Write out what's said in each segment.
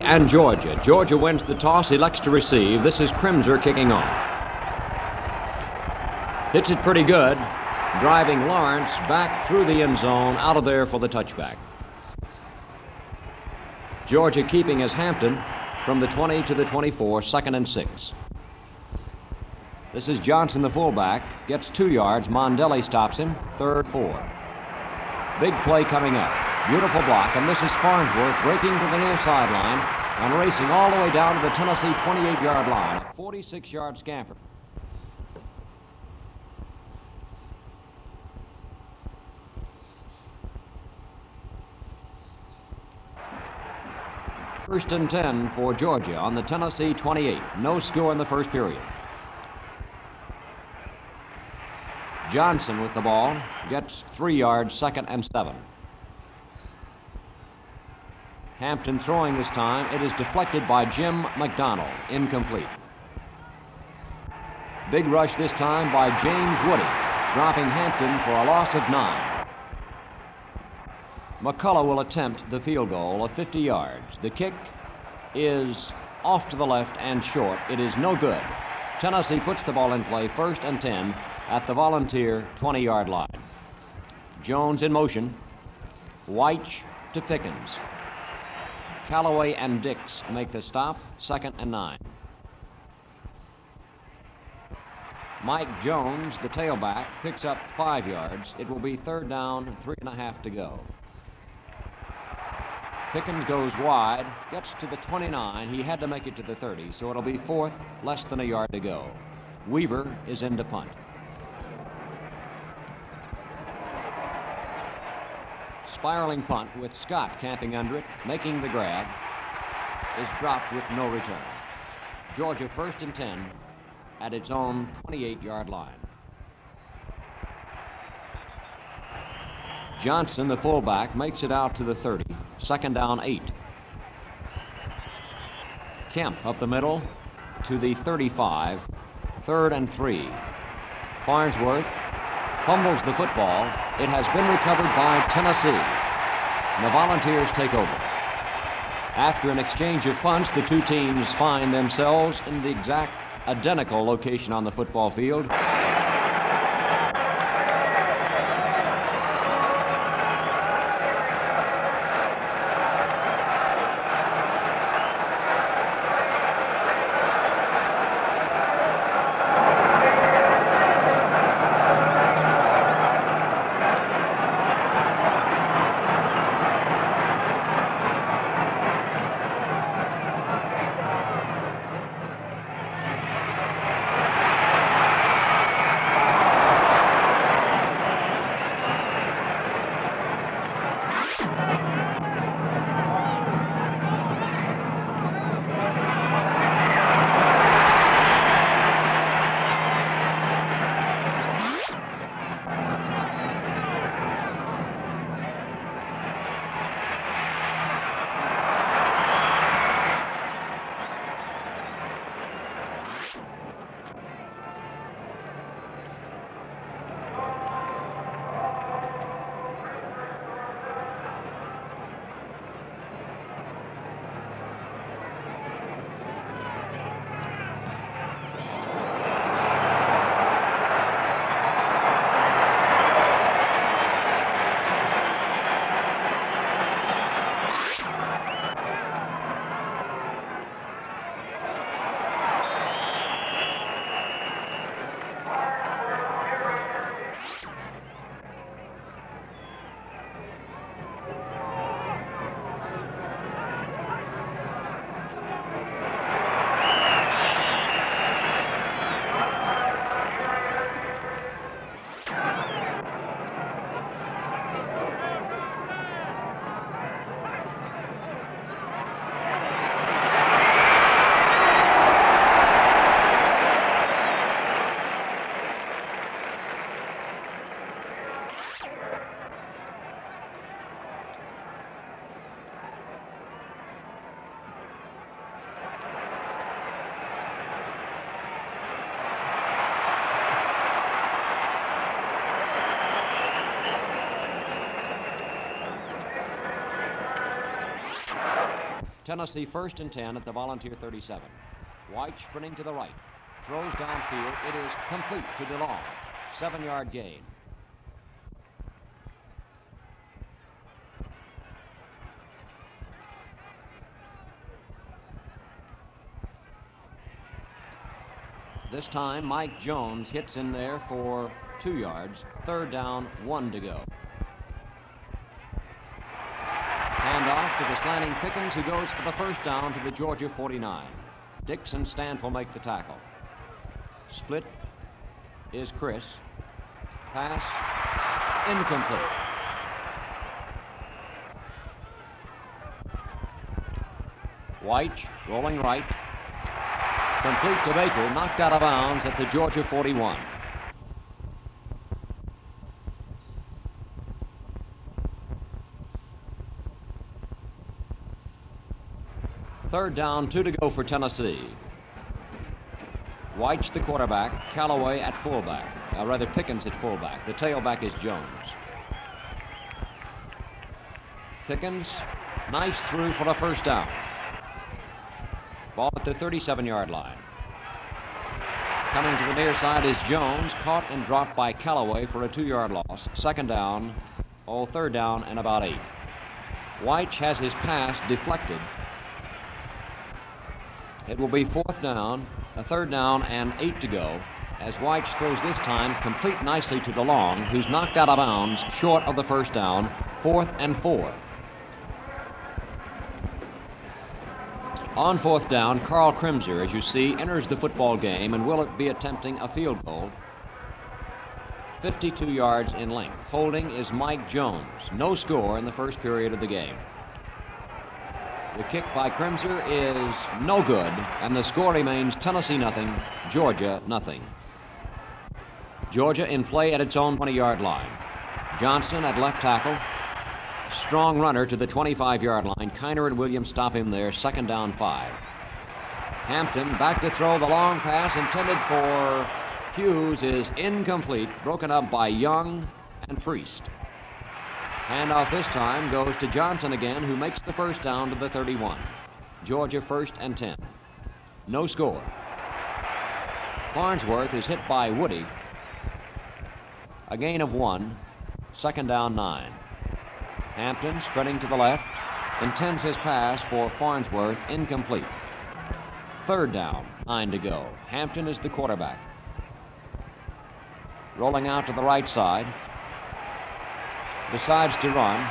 and Georgia. Georgia wins the toss, elects to receive. This is Crimser kicking off. Hits it pretty good, driving Lawrence back through the end zone, out of there for the touchback. Georgia keeping as Hampton from the 20 to the 24, 2nd and 6. This is Johnson, the fullback, gets 2 yards. Mondelli stops him, 3rd, 4. Big play coming up. Beautiful block, and this is Farnsworth breaking to the near sideline and racing all the way down to the Tennessee 28-yard line. A 46-yard scamper. First and 10 for Georgia on the Tennessee 28. No score in the first period. Johnson with the ball, gets 3 yards, 2nd and 7. Hampton throwing this time. It is deflected by Jim McDonald, incomplete. Big rush this time by James Woody, dropping Hampton for a loss of 9. McCullough will attempt the field goal of 50 yards. The kick is off to the left and short. It is no good. Tennessee puts the ball in play, 1st and 10 at the Volunteer 20-yard line. Jones in motion. White to Pickens. Callaway and Dix make the stop, 2nd and 9. Mike Jones, the tailback, picks up 5 yards. It will be 3rd down, 3.5 to go. Pickens goes wide, gets to the 29. He had to make it to the 30, so it'll be 4th, less than a yard to go. Weaver is in to punt. Spiraling punt with Scott camping under it, making the grab, is dropped with no return. Georgia 1st and 10 at its own 28-yard line. Johnson, the fullback, makes it out to the 30, 2nd down, 8. Kemp up the middle to the 35, 3rd and 3. Farnsworth fumbles the football. It has been recovered by Tennessee. And the Volunteers take over. After an exchange of punts, the two teams find themselves in the exact identical location on the football field. Tennessee 1st and 10 at the Volunteer 37. White sprinting to the right. Throws downfield. It is complete to DeLong. 7-yard gain. This time, Mike Jones hits in there for 2 yards. 3rd down, 1 to go. Hand off to the slanting Pickens, who goes for the 1st down to the Georgia 49. Dix and Stanfield make the tackle. Split is Chris. Pass incomplete. White rolling right. Complete to Baker, knocked out of bounds at the Georgia 41. Third down, 2 to go for Tennessee. White's the quarterback, Callaway at fullback. Rather, Pickens at fullback. The tailback is Jones. Pickens, nice through for the 1st down. Ball at the 37-yard line. Coming to the near side is Jones, caught and dropped by Callaway for a 2-yard loss. 2nd down, 3rd down and about 8. White has his pass deflected. It will be 4th down, a 3rd down and 8 to go, as White throws this time complete nicely to DeLong, who's knocked out of bounds short of the 1st down. 4th and 4. On 4th down, Carl Crimser, as you see, enters the football game and will be attempting a field goal. 52 yards in length. Holding is Mike Jones. No score in the 1st period of the game. The kick by Crimser is no good, and the score remains Tennessee nothing, Georgia nothing. Georgia in play at its own 20-yard line. Johnson at left tackle. Strong runner to the 25-yard line. Kiner and Williams stop him there. 2nd down, 5. Hampton back to throw. The long pass intended for Hughes is incomplete, broken up by Young and Priest. Handoff this time goes to Johnson again, who makes the 1st down to the 31. Georgia 1st and 10. No score. Farnsworth is hit by Woody. A gain of 1. 2nd down, 9. Hampton spreading to the left. Intends his pass for Farnsworth. Incomplete. 3rd down, 9 to go. Hampton is the quarterback. Rolling out to the right side. Decides to run,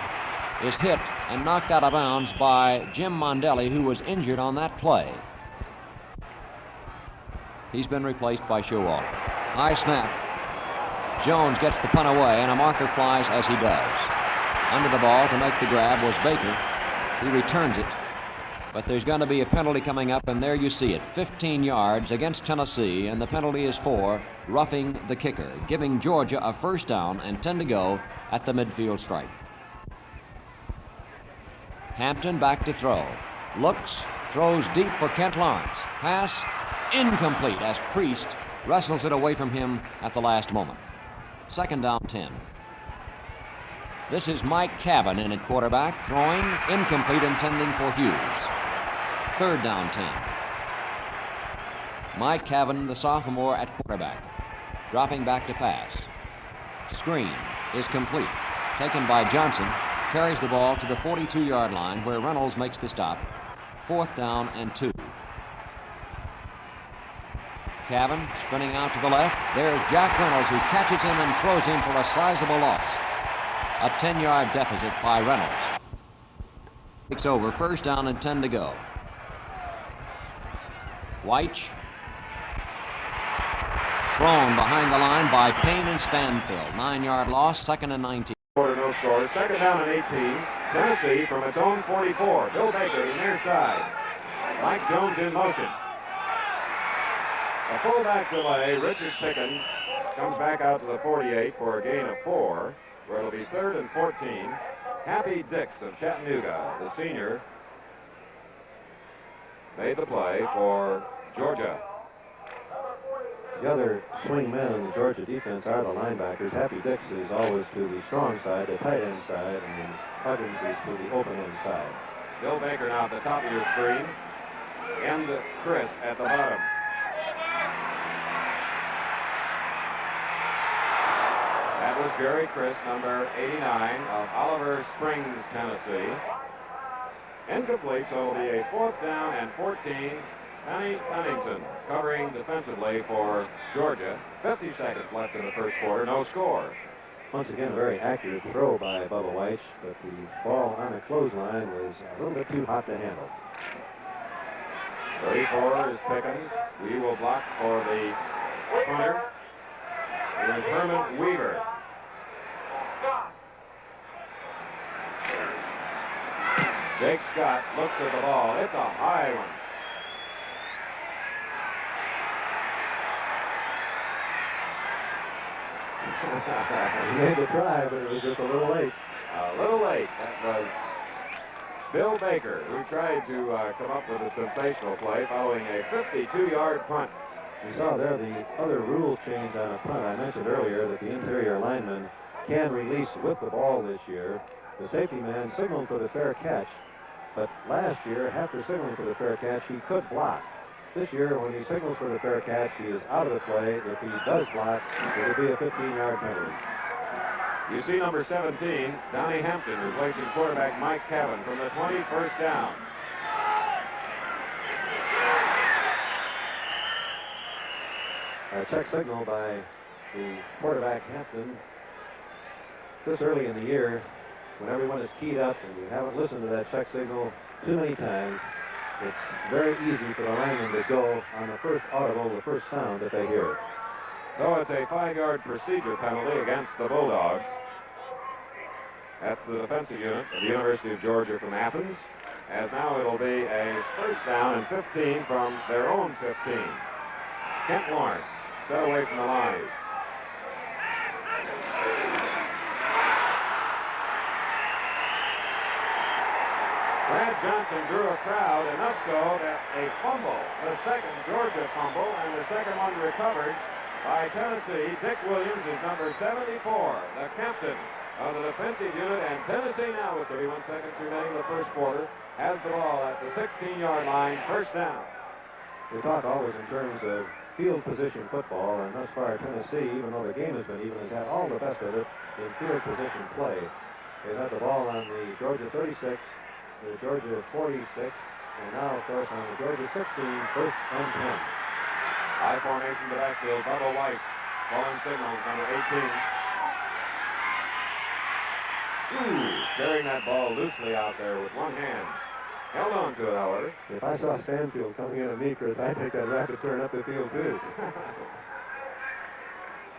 is hit and knocked out of bounds by Jim Mondelli, who was injured on that play. He's been replaced by Showalter. High snap. Jones gets the punt away, and a marker flies as he does. Under the ball to make the grab was Baker. He returns it, but there's going to be a penalty coming up, and there you see it. 15 yards against Tennessee, and the penalty is for roughing the kicker, giving Georgia a 1st down and 10 to go at the midfield stripe. Hampton back to throw. Looks, throws deep for Kent Lawrence. Pass incomplete as Priest wrestles it away from him at the last moment. 2nd down, 10. This is Mike Cavan in at quarterback, throwing incomplete, intending for Hughes. 3rd down, 10. Mike Cavan, the sophomore, at quarterback, dropping back to pass. Screen is complete. Taken by Johnson, carries the ball to the 42-yard line where Reynolds makes the stop. 4th down and 2. Cavan spinning out to the left. There's Jack Reynolds, who catches him and throws him for a sizable loss. A 10-yard deficit by Reynolds. Takes over. 1st down and 10 to go. White thrown behind the line by Payne and Stanfield. 9-yard loss. 2nd and 19. No score. 2nd down and 18. Tennessee from its own 44. Bill Baker to the near side. Mike Jones in motion. A fullback delay. Richard Pickens comes back out to the 48 for a gain of 4, where it'll be 3rd and 14. Happy Dix of Chattanooga, the senior, made the play for Georgia. The other swing men in the Georgia defense are the linebackers. Happy Dix is always to the strong side, the tight end side, and then Huggins is to the open end side. Bill Baker now at the top of your screen. And Chris at the bottom. That was Gary Chris, number 89 of Oliver Springs, Tennessee. Incomplete, so it'll be a 4th down and 14. Penny Pennington covering defensively for Georgia. 50 seconds left in the first quarter, no score. Once again, a very accurate throw by Bubba White, but the ball on the clothesline was a little bit too hot to handle. 34 is Pickens. We will block for the punter. It is Herman Weaver. Jake Scott looks at the ball. It's a high one. He made the try, but it was just a little late. A little late. That was Bill Baker, who tried to come up with a sensational play following a 52-yard punt. We saw there the other rules change on a punt. I mentioned earlier that the interior lineman can release with the ball this year. The safety man signaled for the fair catch, but last year, after signaling for the fair catch, he could block. This year, when he signals for the fair catch, he is out of the play. If he does block, it will be a 15-yard penalty. You see number 17, Donnie Hampton, replacing quarterback Mike Cavan from the 20, first down. A check signal by the quarterback Hampton. This early in the year, when everyone is keyed up and you haven't listened to that check signal too many times, it's very easy for the linemen to go on the first audible, the first sound that they hear. So it's a 5-yard procedure penalty against the Bulldogs. That's the defensive unit of the University of Georgia from Athens. As now it'll be a first down and 15 from their own 15. Kent Lawrence set away from the line. Brad Johnson drew a crowd, enough so that a fumble, the second Georgia fumble, and the second one recovered by Tennessee. Dick Williams is number 74, the captain of the defensive unit, and Tennessee now with 31 seconds remaining in the first quarter has the ball at the 16-yard line, first down. We talk always in terms of field position football, and thus far Tennessee, even though the game has been even, has had all the best of it in field position play. They've had the ball on the Georgia 36, the Georgia 46, and now, of course, on the Georgia 16, first and 10. High formation to backfield, Bubba Weiss, calling signals, number 18. Carrying that ball loosely out there with one hand. Held on to it, however. If I saw Stanfield coming in at me, Chris, I'd take that rapid turn up the field, too.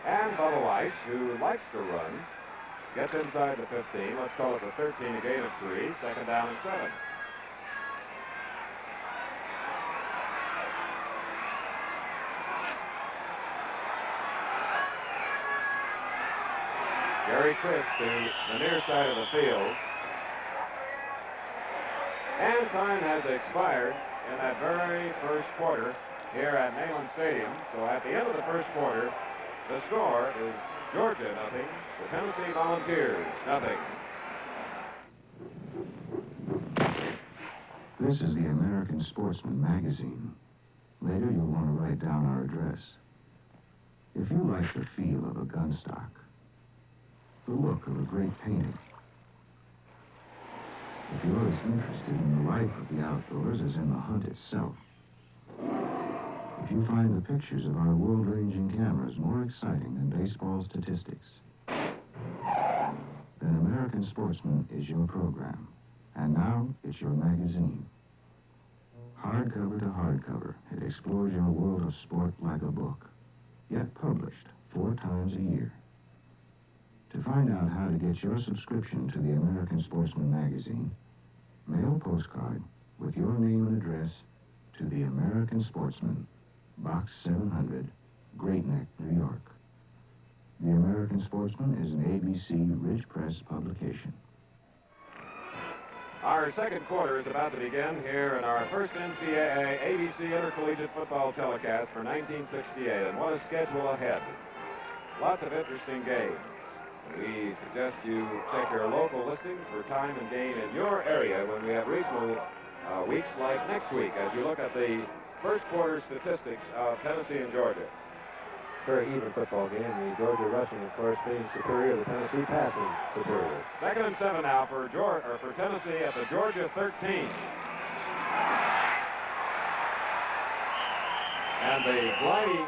And Bubba Weiss, who likes to run, gets inside the 15. Let's call it the 13, a gain of 3. Second down and 7. Gary Chris to the near side of the field. And time has expired in that very first quarter here at Neyland Stadium. So at the end of the first quarter, the score is Georgia nothing, the Tennessee Volunteers nothing. This is the American Sportsman magazine. Later you'll want to write down our address. If you like the feel of a gun stock, the look of a great painting, if you're as interested in the life of the outdoors as in the hunt itself, if you find the pictures of our world-ranging cameras more exciting than baseball statistics, then American Sportsman is your program. And now it's your magazine. Hardcover to hardcover, it explores your world of sport like a book, yet published 4 times a year. To find out how to get your subscription to the American Sportsman magazine, mail a postcard with your name and address to the American Sportsman, Box 700, Great Neck, New York. The American Sportsman is an ABC Ridge Press publication. Our second quarter is about to begin here in our first NCAA ABC Intercollegiate Football telecast for 1968. And what a schedule ahead. Lots of interesting games. We suggest you check your local listings for time and game in your area when we have regional weeks like next week as you look at the first quarter statistics of Tennessee and Georgia. Very even football game. The Georgia rushing, of course, being superior. The Tennessee passing superior. 2nd and 7 now for Tennessee at the Georgia 13. And the gliding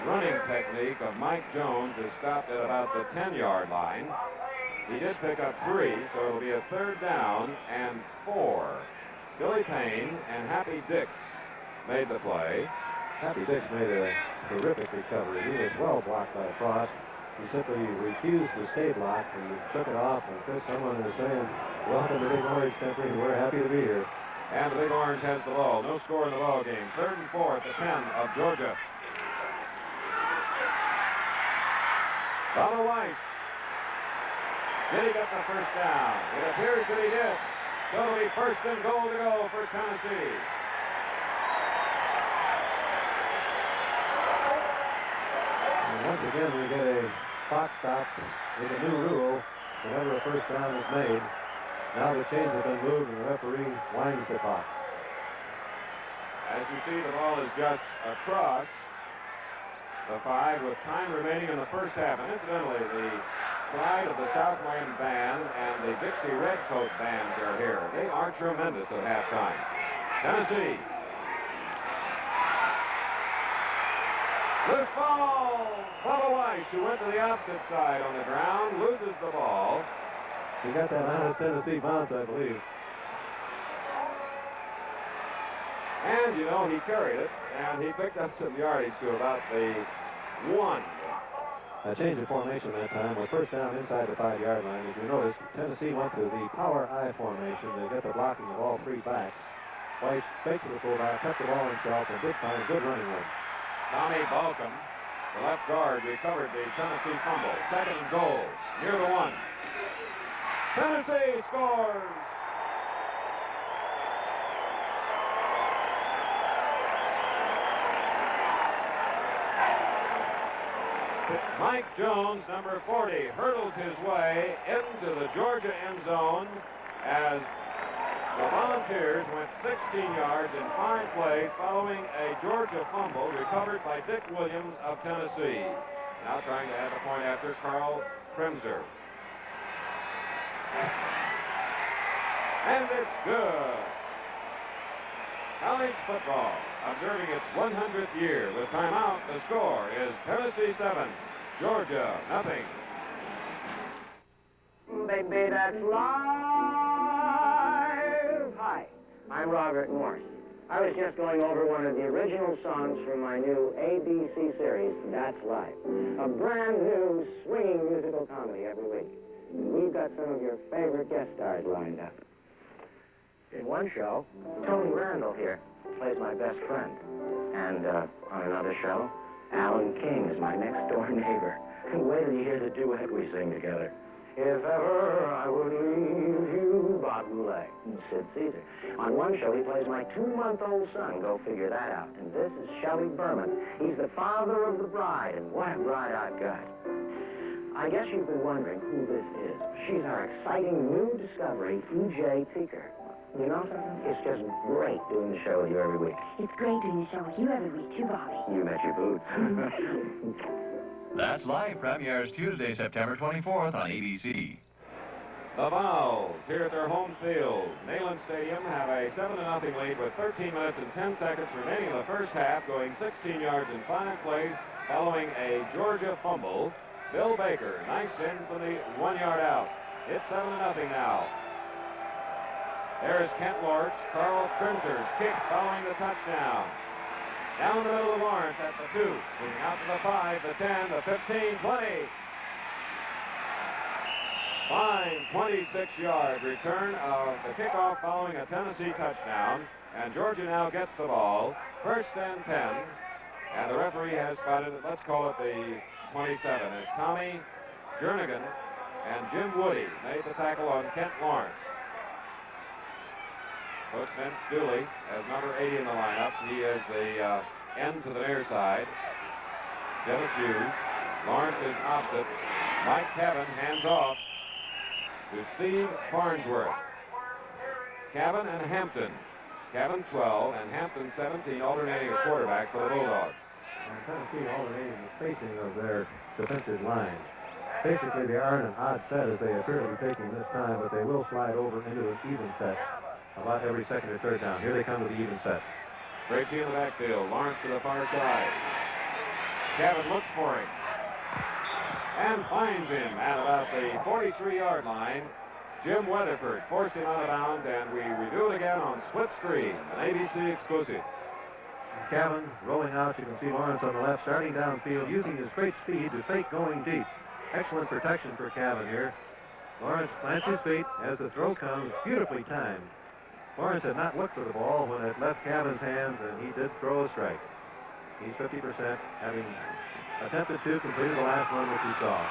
running technique of Mike Jones is stopped at about the 10-yard line. He did pick up 3, so it'll be a 3rd down and 4. Billy Payne and Happy Dix made the play. Happy Dix made a terrific recovery. He was well blocked by Frost. He simply refused to stay blocked. He took it off, and Chris, someone was saying, welcome to Big Orange Country, and we're happy to be here. And the Big Orange has the ball. No score in the ball game. 3rd and 4 at the 10 of Georgia. Bubba Weiss. Did he get the first down? It appears that he did. So it'll be 1st and goal to go for Tennessee. And once again, we get a clock stop with a new rule. Whenever a first down is made, now the chains have been moved and the referee winds the clock. As you see, the ball is just across the 5 with time remaining in the first half. And incidentally, the pride of the Southland Band and the Dixie Redcoat Bands are here. They are tremendous at halftime. Tennessee. Loose ball. Bubba Weiss, who went to the opposite side on the ground, loses the ball. He got that honest Tennessee bounce, I believe. And, you know, he carried it, and he picked up some yardage to about the 1. A change of formation that time with first down inside the 5-yard line. As you notice, Tennessee went to the power I formation to get the blocking of all 3 backs. Weiss faked to the fullback, kept the ball himself, and did find good running room. Tommy Balcom, the left guard, recovered the Tennessee fumble. 2nd and goal, near the 1. Tennessee scores! Mike Jones, number 40, hurdles his way into the Georgia end zone as the Volunteers went 16 yards in 5 plays following a Georgia fumble recovered by Dick Williams of Tennessee. Now trying to add a point after Carl Kremser. And it's good. College football observing its 100th year. With timeout, the score is Tennessee 7, Georgia nothing. Baby, that's live. Hi, I'm Robert Morse. I was just going over one of the original songs from my new ABC series, That's Life. A brand new swinging musical comedy every week. And we've got some of your favorite guest stars lined up. In one show, Tony Randall here plays my best friend. And on another show, Alan King is my next-door neighbor. And wait till you hear the duet we sing together. If ever I would leave you, Bob Goulet and Sid Caesar. On one show, he plays my 2-month-old son. Go figure that out. And this is Shelley Berman. He's the father of the bride, and what a bride I've got. I guess you've been wondering who this is. She's our exciting new discovery, E.J. Teaker. You know something? It's just great doing the show with you every week. It's great doing the show with you every week, too, Bobby. You met your boots. That's Live premieres Tuesday, September 24th on ABC. The Vols, here at their home field, Neyland Stadium, have a 7-0 lead with 13 minutes and 10 seconds remaining in the first half, going 16 yards in 5 plays following a Georgia fumble. Bill Baker, nice in from the 1-yard out. It's 7-0 now. There's Kent Lortz, Carl Kremser's kick following the touchdown. Down the middle of Lawrence at the 2, moving out to the 5, the 10, the 15, 20. Fine 26-yard return of the kickoff following a Tennessee touchdown. And Georgia now gets the ball, 1st and 10. And the referee has spotted it, let's call it the 27, as Tommy Jernigan and Jim Woody made the tackle on Kent Lawrence. Coach Vince Dooley has number 80 in the lineup. He is the end to the near side. Dennis Hughes. Lawrence is opposite. Mike Cabin hands off to Steve Farnsworth. Cabin and Hampton. Cabin 12 and Hampton 17 alternating as quarterback for the Bulldogs. And Tennessee alternating the spacing of their defensive line. Basically, they are in an odd set as they appear to be taking this time, but they will slide over into an even set about every second or third down. Here they come to the even set. Straight G in the backfield. Lawrence to the far side. Cabin looks for him and finds him at about the 43-yard line. Jim Weatherford forced him out of bounds, and we review it again on split screen, an ABC exclusive. Cabin rolling out. You can see Lawrence on the left, starting downfield, using his great speed to fake going deep. Excellent protection for Cabin here. Lawrence plants his feet as the throw comes, beautifully timed. Lawrence had not looked for the ball when it left Cabin's hands, and he did throw a strike. He's 50%, having attempted to, completed the last one, which he saw.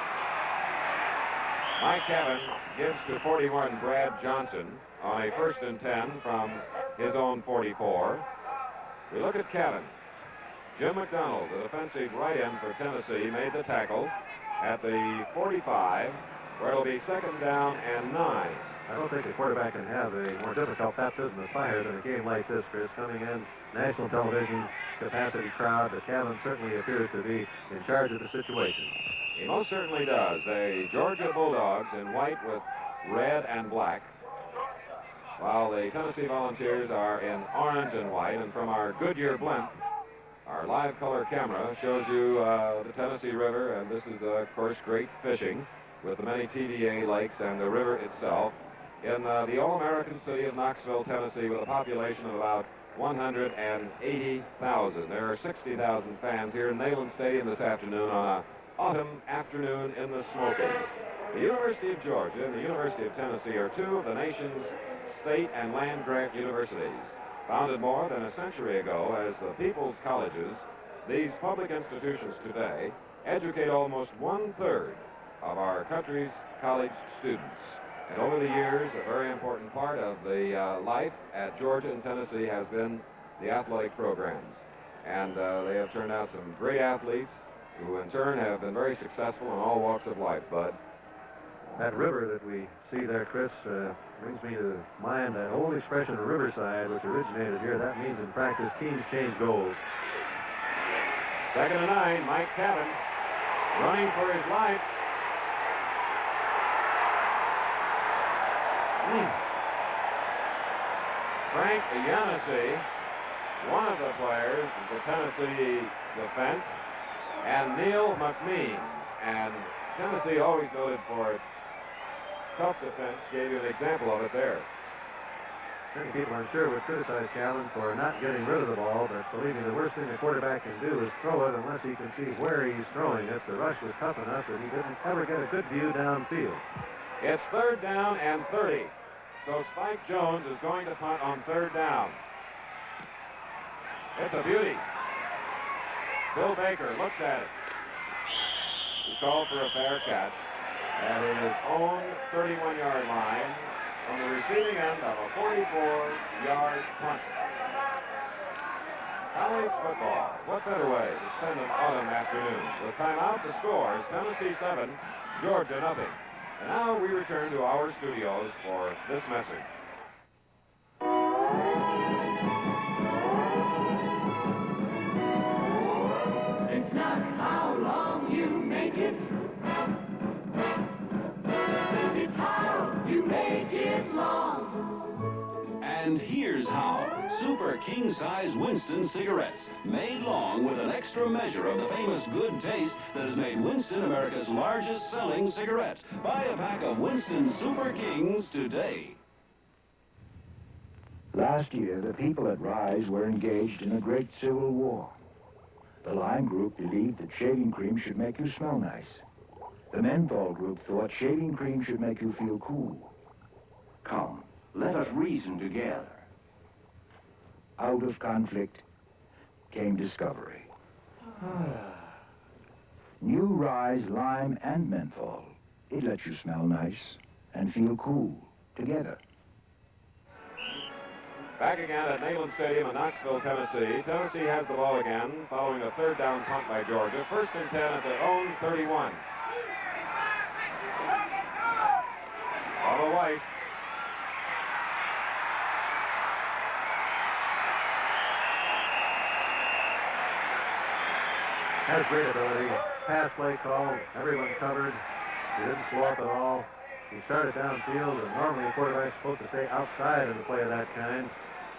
Mike Cabin gives to 41 Brad Johnson on a 1st and 10 from his own 44. We look at Cabin. Jim McDonald, the defensive right end for Tennessee, made the tackle at the 45, where it'll be 2nd down and 9. I don't think a quarterback can have a more difficult baptism of fire than a game like this, Chris. Coming in, national television, capacity crowd, but Cabin certainly appears to be in charge of the situation. He most certainly does. The Georgia Bulldogs in white with red and black, while the Tennessee Volunteers are in orange and white. And from our Goodyear blimp, our live color camera shows you the Tennessee River, and this is, of course, great fishing with the many TVA lakes and the river itself in the all-American city of Knoxville, Tennessee, with a population of about 180,000. There are 60,000 fans here in Neyland Stadium this afternoon on an autumn afternoon in the Smokies. The University of Georgia and the University of Tennessee are two of the nation's state and land-grant universities. Founded more than a century ago as the People's Colleges, these public institutions today educate almost 1/3 of our country's college students. And over the years, a very important part of the life at Georgia and Tennessee has been the athletic programs. And they have turned out some great athletes who in turn have been very successful in all walks of life, Bud. That river that we see there, Chris, brings me to mind that old expression of Riverside, which originated here. That means in practice, teams change goals. 2nd and 9, Mike Cabin running for his life. Frank Yancey, one of the players of the Tennessee defense, and Neil McMeans. And Tennessee, always noted for its tough defense, gave you an example of it there. Many people, I'm sure, would criticize Cabin for not getting rid of the ball, but believe me, the worst thing a quarterback can do is throw it unless he can see where he's throwing it. The rush was tough enough that he didn't ever get a good view downfield. It's 3rd down and 30. So Spike Jones is going to punt on 3rd down. It's a beauty. Bill Baker looks at it. He called for a fair catch at his own 31-yard line on the receiving end of a 44-yard punt. College football. What better way to spend an autumn afternoon? With timeout, the score is Tennessee 7, Georgia nothing. And now we return to our studios for this message. It's not how long you make it, it's how you make it long. And here's how. Super king-size Winston cigarettes, made long with an extra measure of the famous good taste that has made Winston America's largest selling cigarette. Buy a pack of Winston Super Kings today. Last year, the people at Rise were engaged in a great civil war. The Lime Group believed that shaving cream should make you smell nice. The Menthol Group thought shaving cream should make you feel cool. Come, let us reason together. Out of conflict came discovery. New Rise Lime and Menthol. It lets you smell nice and feel cool together. Back again at Neyland Stadium in Knoxville, Tennessee. Tennessee has the ball again following a 3rd down punt by Georgia. 1st and 10 at their own 31. Bubba Weiss. Has great ability. Pass play call. Everyone covered. He didn't slow up at all. He started downfield, and normally a quarterback's supposed to stay outside in a play of that kind.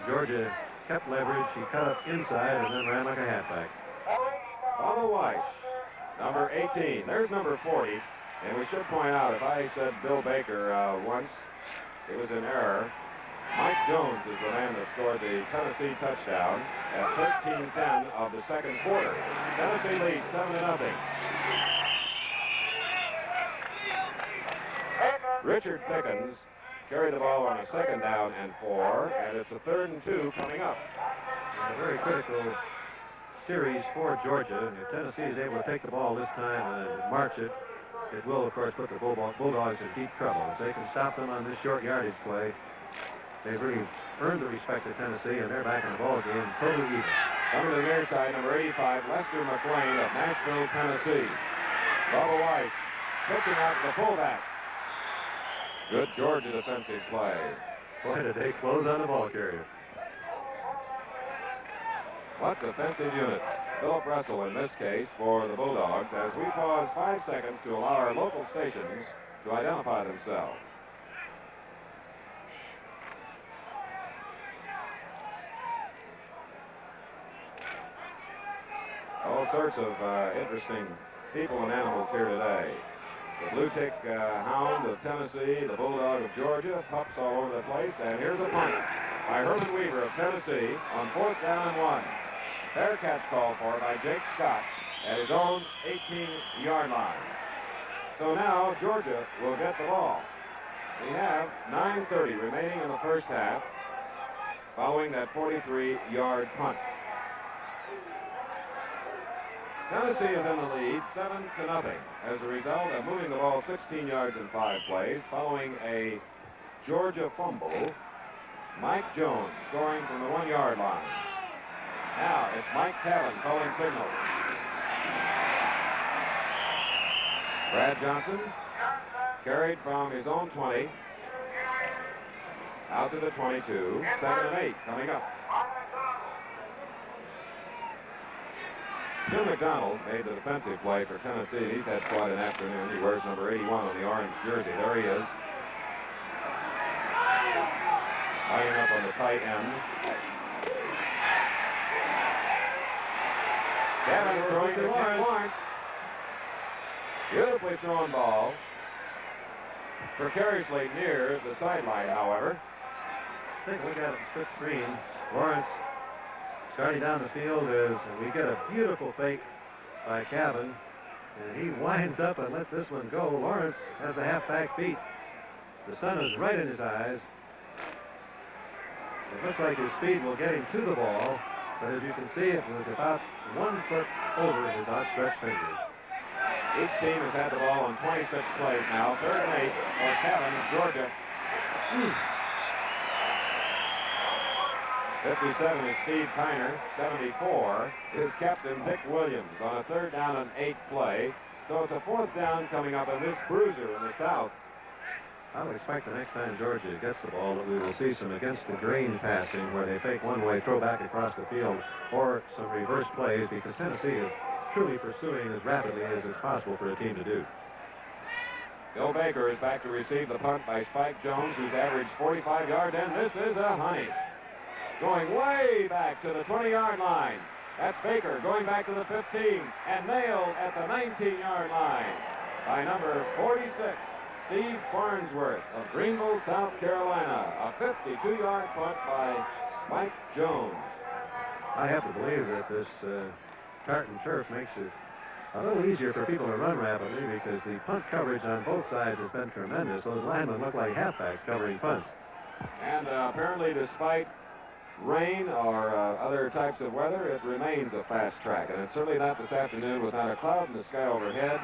Georgia kept leverage. He cut up inside and then ran like a halfback. Bubba Weiss, number 18. There's number 40. And we should point out, if I said Bill Baker once, it was an error. Mike Jones is the man that scored the Tennessee touchdown at 13:10 of the second quarter. Tennessee leads 7-0. Richard Pickens carried the ball on a 2nd down and 4, and it's a 3rd and 2 coming up. A very critical series for Georgia. If Tennessee is able to take the ball this time and march it, it will, of course, put the Bulldogs in deep trouble. If they can stop them on this short yardage play, they've really earned the respect of Tennessee, and they're back in the ball game totally even. Coming to the near side, number 85, Lester McLean of Nashville, Tennessee. Bubba Weiss pitching out the fullback. Good Georgia defensive play. Boy, did they close on the ball carrier. What defensive units. Philip Russell in this case for the Bulldogs, as we pause 5 seconds to allow our local stations to identify themselves. All sorts of interesting people and animals here today. The blue tick hound of Tennessee, the bulldog of Georgia, pups all over the place, and here's a punt by Herman Weaver of Tennessee on 4th down and 1. Fair catch called for by Jake Scott at his own 18-yard line. So now Georgia will get the ball. We have 9:30 remaining in the first half following that 43-yard punt. Tennessee is in the lead 7-0 as a result of moving the ball 16 yards in 5 plays following a Georgia fumble. Mike Jones scoring from the 1-yard line. Now it's Mike Callan calling signal. Brad Johnson carried from his own 20 out to the 22. 2nd and 8 coming up. Jim McDonald made the defensive play for Tennessee. He's had quite an afternoon. He wears number 81 on the orange jersey. There he is. Lining up on the tight end. Gavin throwing to Lawrence. Beautifully thrown ball. Precariously near the sideline, however. Take a look at it in split screen. Lawrence starting down the field as we get a beautiful fake by Cabin, and he winds up and lets this one go. Lawrence has the halfback beat. The sun is right in his eyes. It looks like his speed will get him to the ball, but as you can see, it was about 1 foot over his outstretched fingers. Each team has had the ball on 26 plays now. 3rd and 8 for Cabin of Georgia. 57 is Steve Kiner. 74 is Captain Dick Williams on a 3rd down and 8 play. So it's a 4th down coming up in this bruiser in the South. I would expect the next time Georgia gets the ball that we will see some against the grain passing where they fake one-way, throw back across the field, or some reverse plays, because Tennessee is truly pursuing as rapidly as it's possible for a team to do. Bill Baker is back to receive the punt by Spike Jones, who's averaged 45 yards, and this is a honey. Going way back to the 20-yard line. That's Baker going back to the 15 and nailed at the 19-yard line by number 46, Steve Farnsworth of Greenville, South Carolina. A 52-yard punt by Spike Jones. I have to believe that this tartan turf makes it a little easier for people to run rapidly, because the punt coverage on both sides has been tremendous. Those linemen look like halfbacks covering punts. And apparently, despite rain or other types of weather, it remains a fast track, and it's certainly not this afternoon without a cloud in the sky overhead.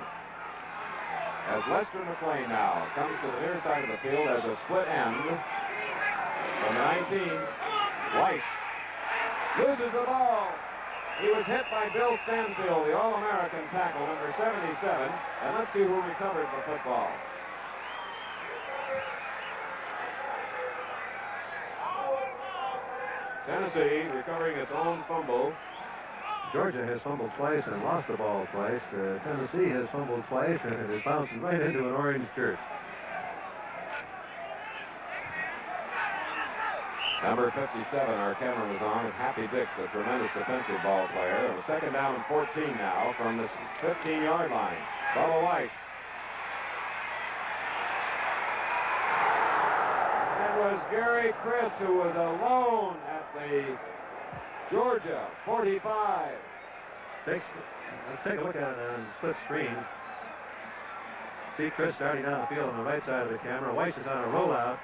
As Lester McLean now comes to the near side of the field as a split end from the 19. Weiss loses the ball. He was hit by Bill Stanfield, the All-American tackle, number 77, and let's see who recovered the football. Tennessee recovering its own fumble. Georgia has fumbled twice and lost the ball twice. Tennessee has fumbled twice, and it is bouncing right into an orange shirt. Number 57, our camera was on, is Happy Dix, a tremendous defensive ball player. And a second down and 14 now from the 15-yard line. Bubba Weiss. It was Gary Chris who was alone at the Georgia 45. Let's take a look at it on split screen. See Chris starting down the field on the right side of the camera. Weiss is on a rollout.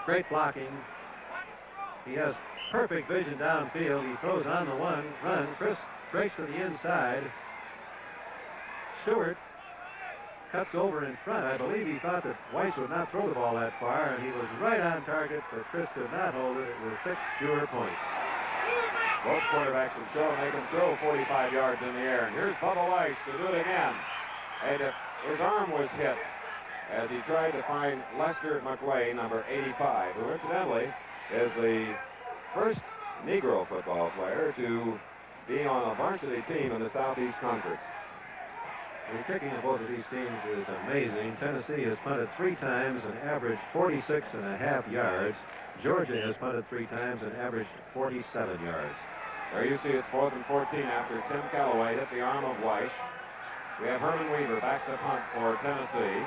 Great blocking. He has perfect vision downfield. He throws on the run. Chris breaks to the inside. Stewart cuts over in front. I believe he thought that Weiss would not throw the ball that far, and he was right on target, but Chris could not hold it. It was 6 pure points. Both quarterbacks have shown they can throw 45 yards in the air. And here's Bubba Weiss to do it again. And his arm was hit as he tried to find Lester McWay, number 85, who incidentally is the first Negro football player to be on a varsity team in the Southeast Conference. The kicking of both of these teams is amazing. Tennessee has punted 3 times and averaged 46.5 yards. Georgia has punted 3 times and averaged 47 yards. There you see it's 4th and 14 after Tim Callaway hit the arm of Weiss. We have Herman Weaver back to punt for Tennessee.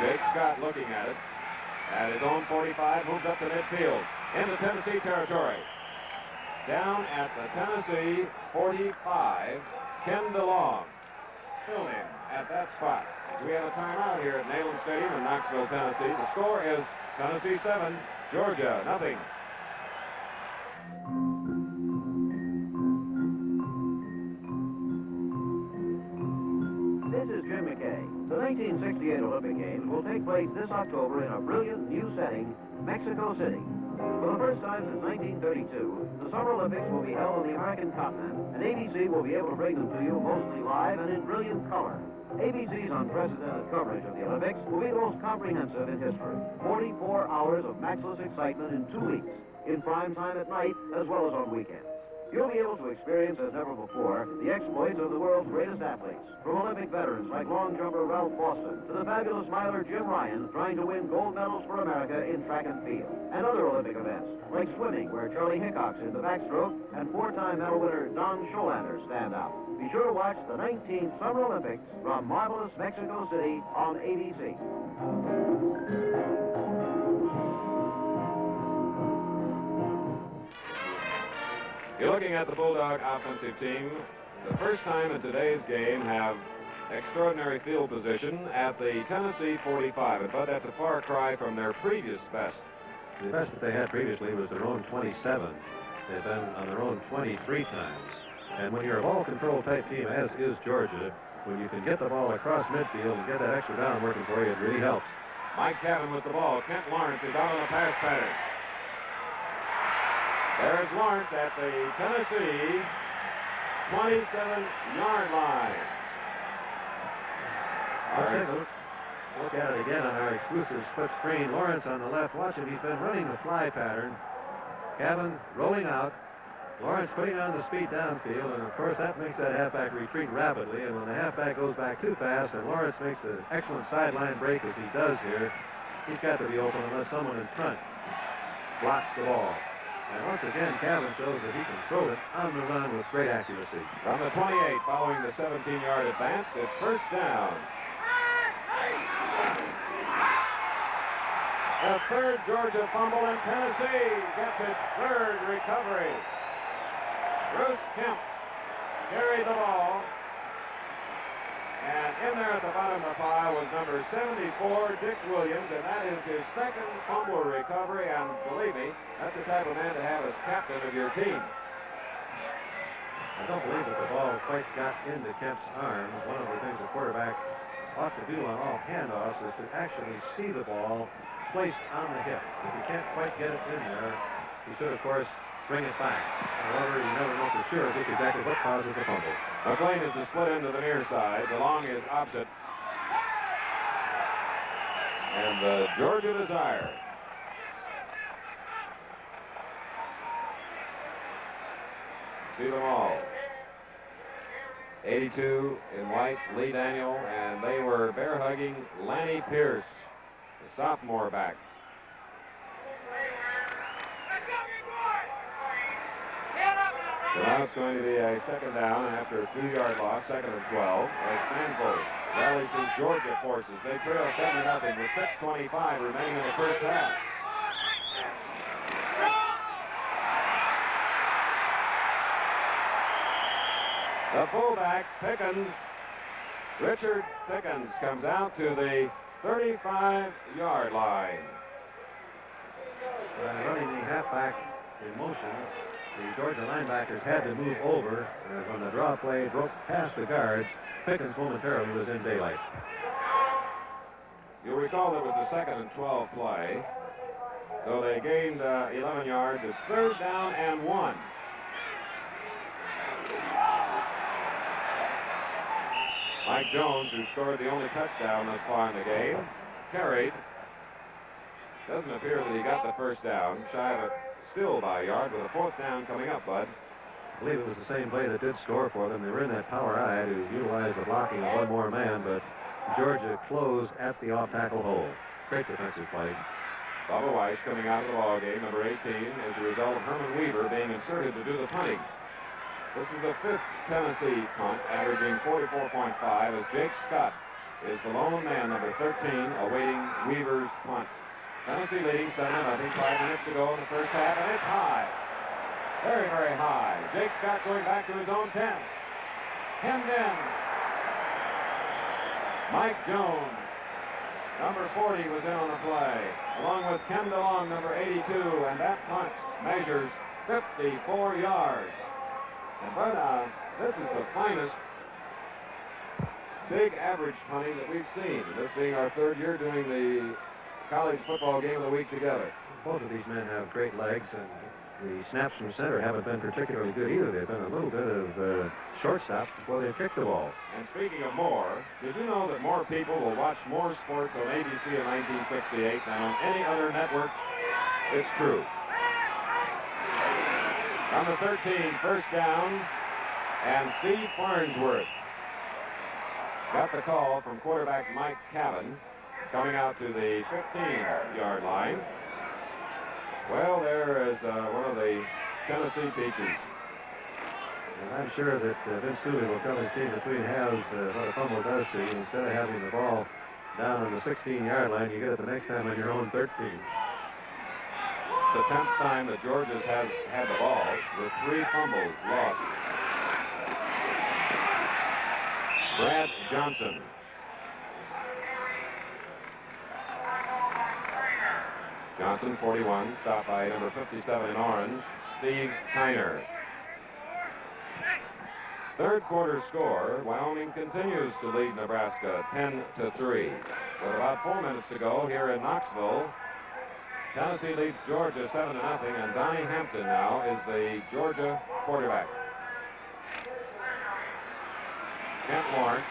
Jake Scott looking at it. At his own 45, moves up to midfield. Into Tennessee territory. Down at the Tennessee 45, Ken DeLong. Still in at that spot. We have a timeout here at Neyland Stadium in Knoxville, Tennessee. The score is Tennessee 7, Georgia nothing. This is Jim McKay. The 1968 Olympic Games will take place this October in a brilliant new setting, Mexico City. For the first time since 1932, the Summer Olympics will be held on the American continent, and ABC will be able to bring them to you mostly live and in brilliant color. ABC's unprecedented coverage of the Olympics will be the most comprehensive in history. 44 hours of matchless excitement in 2 weeks, in prime time at night as well as on weekends. You'll be able to experience as never before the exploits of the world's greatest athletes, from Olympic veterans like long jumper Ralph Boston to the fabulous miler Jim Ryan trying to win gold medals for America in track and field, and other Olympic events like swimming where Charlie Hickox in the backstroke and 4-time medal winner Don Scholander stand out. Be sure to watch the 19th Summer Olympics from marvelous Mexico City on ABC. You're looking at the Bulldog offensive team. The first time in today's game have extraordinary field position at the Tennessee 45. But that's a far cry from their previous best. The best that they had previously was their own 27. They've been on their own 23 times. And when you're a ball control type team, as is Georgia, when you can get the ball across midfield and get that extra down working for you, it really helps. Mike Cabin with the ball. Kent Lawrence is out on a pass pattern. There's Lawrence at the Tennessee 27-yard line. Look at it again on our exclusive split screen. Lawrence on the left. Watch him. He's been running the fly pattern. Cabin rolling out. Lawrence putting on the speed downfield, and of course that makes that halfback retreat rapidly, and when the halfback goes back too fast and Lawrence makes an excellent sideline break as he does here, he's got to be open unless someone in front blocks the ball. And once again, Cabin shows that he can throw it on the run with great accuracy. From the 28, following the 17-yard advance, it's first down. The third Georgia fumble, and Tennessee gets its third recovery. Bruce Kemp carried the ball. And in there at the bottom of the pile was number 74, Dick Williams, and that is his second fumble recovery. And believe me, that's the type of man to have as captain of your team. I don't believe that the ball quite got into Kemp's arm. One of the things a quarterback ought to do on all handoffs is to actually see the ball placed on the hip. If you can't quite get it in there, you should, of course, bring it back. However, you never know for sure just exactly what causes the fumble. McLean is the split into the near side. DeLong is opposite. and the Georgia Desire. See them all. 82 in white, Lee Daniel, and they were bear hugging Lanny Pierce, the sophomore back. So now it's going to be a second down after a 2-yard loss, 2nd and 12, as Stanford rallies his Georgia forces. They trail 7-0 with 6:25 remaining in the first half. The fullback, Pickens, Richard Pickens, comes out to the 35-yard line. Running the halfback in motion, the Georgia linebackers had to move over as when the draw play broke past the guards, Pickens momentarily was in daylight. You'll recall it was a 2nd and 12 play, so they gained 11 yards. It's 3rd down and 1. Mike Jones, who scored the only touchdown thus far in the game, carried. Doesn't appear that he got the first down. Shy of it still by a yard with a 4th down coming up, Bud. I believe it was the same play that did score for them. They were in that power I to utilize the blocking of one more man, but Georgia closed at the off-tackle hole. Great defensive play. Bubba Weiss coming out of the ball game, number 18, as a result of Herman Weaver being inserted to do the punting. This is the 5th Tennessee punt, averaging 44.5, as Jake Scott is the lone man, number 13, awaiting Weaver's punt. Tennessee leading 7-0, 5 minutes to go in the first half, and it's high. Very, very high. Jake Scott going back to his own 10. Hemmed in. Mike Jones, number 40, was in on the play, along with Ken DeLong, number 82, and that punt measures 54 yards. But this is the finest big average punting that we've seen, this being our 3rd year doing the college football game of the week together. Both of these men have great legs, and the snaps from center haven't been particularly good either. They've been a little bit of shortstop before they've kicked the ball. And speaking of more, did you know that more people will watch more sports on ABC in 1968 than on any other network? It's true. Number 13, 1st down, and Steve Farnsworth got the call from quarterback Mike Cavan, coming out to the 15-yard line. Well, there is one of the Tennessee peaches. And I'm sure that Vince Cooley will tell his team between halves what a fumble does to you. Instead of having the ball down on the 16-yard line, you get it the next time on your own 13. The 10th time that Georgia's had the ball with 3 fumbles lost. Brad Johnson. Johnson, 41, stopped by number 57 in orange, Steve Kiner. 3rd quarter score, Wyoming continues to lead Nebraska 10-3. With about 4 minutes to go here in Knoxville, Tennessee leads Georgia 7-0, and Donnie Hampton now is the Georgia quarterback. Kent Lawrence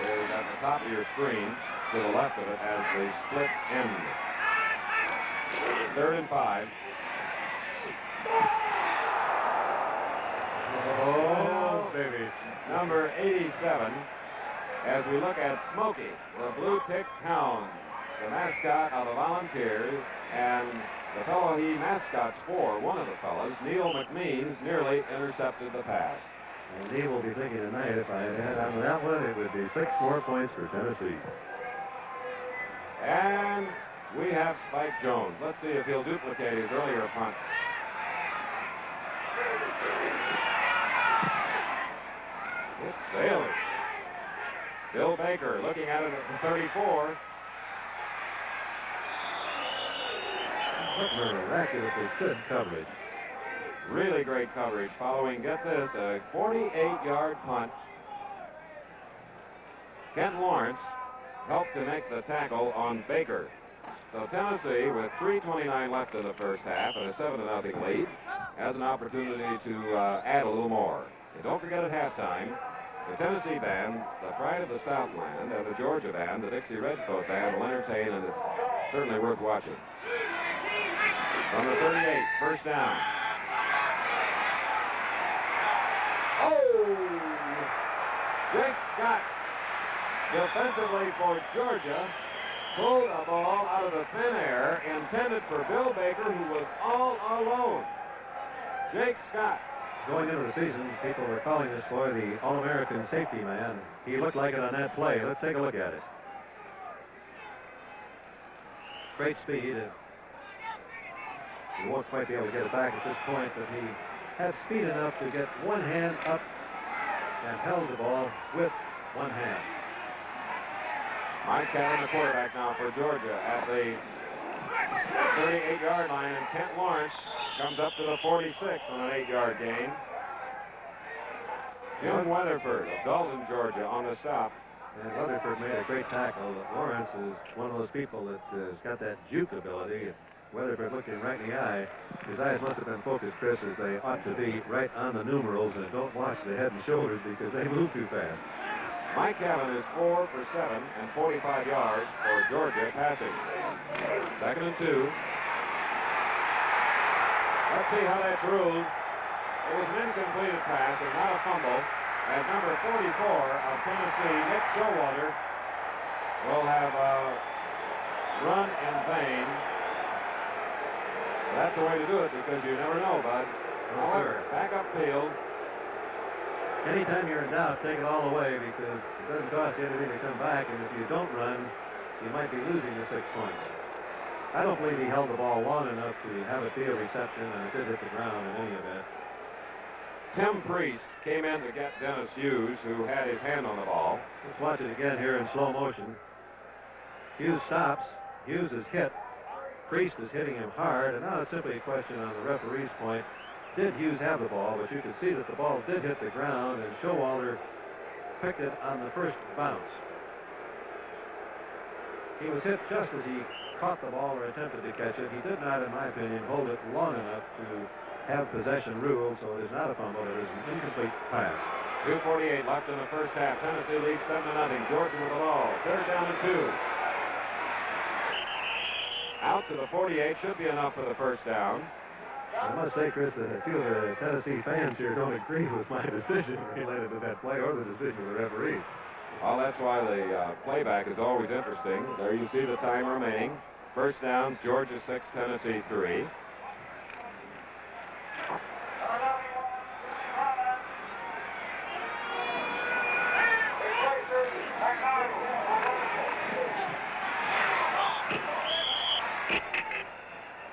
is at the top of your screen to the left of it as the split end. 3rd and 5. Oh, baby. Number 87, as we look at Smokey, the blue-tick hound, the mascot of the Volunteers, and the fellow he mascots for, one of the fellows, Neil McMeans, nearly intercepted the pass. And Neil will be thinking tonight, if I had on that one, it would be 6 more points for Tennessee. And we have Spike Jones. Let's see if he'll duplicate his earlier punts. It's sailing. Bill Baker looking at it at the 34. Miraculously good coverage. Really great coverage following, get this, a 48-yard punt. Kent Lawrence helped to make the tackle on Baker. So Tennessee, with 3:29 left in the first half and a 7-0 lead, has an opportunity to add a little more. And don't forget at halftime, The Tennessee band, the Pride of the Southland, and the Georgia band, the Dixie Redcoat band, will entertain, and it's certainly worth watching. From the 38, first down. Oh! Jake Scott, defensively for Georgia, pulled a ball out of the thin air intended for Bill Baker, who was all alone. Jake Scott. Going into the season, people were calling this boy the All-American safety man. He looked like it on that play. Let's take a look at it. Great speed. He won't quite be able to get it back at this point, but he had speed enough to get one hand up and held the ball with one hand. Mike Callan, the quarterback now for Georgia at the 38-yard line, and Kent Lawrence comes up to the 46 on an 8-yard gain. Jim Weatherford of Dalton, Georgia, on the stop. And Weatherford made a great tackle. Lawrence is one of those people that has got that juke ability. Weatherford looked him right in the eye. His eyes must have been focused, Chris, as they ought to be, right on the numerals, and don't watch the head and shoulders because they move too fast. Mike Callan is 4 for 7 and 45 yards for Georgia passing. 2nd and 2. Let's see how that's ruled. It was an incompleted pass and not a fumble, as number 44 of Tennessee, Nick Showalter, will have run in vain. That's the way to do it because you never know, bud. However, back upfield. Anytime you're in doubt, take it all away because it doesn't cost you anything to come back, and if you don't run, you might be losing the 6 points. I don't believe he held the ball long enough to have it be a reception, and it did hit the ground in any event. Tim Priest came in to get Dennis Hughes, who had his hand on the ball. Let's watch it again here in slow motion. Hughes stops. Hughes is hit. Priest is hitting him hard, and now it's simply a question on the referee's point. Did Hughes have the ball? But you could see that the ball did hit the ground, and Showalter picked it on the first bounce. He was hit just as he caught the ball or attempted to catch it. He did not, in my opinion, hold it long enough to have possession ruled, so it is not a fumble. It is an incomplete pass. 2:48 left in the first half. Tennessee leads 7-0. Georgia with the ball. 3rd down and 2. Out to the 48 should be enough for the first down. I must say, Chris, that a few of the Tennessee fans here don't agree with my decision related to that play or the decision of the referee. Well, that's why the playback is always interesting. There you see the time remaining. First downs, Georgia 6, Tennessee 3.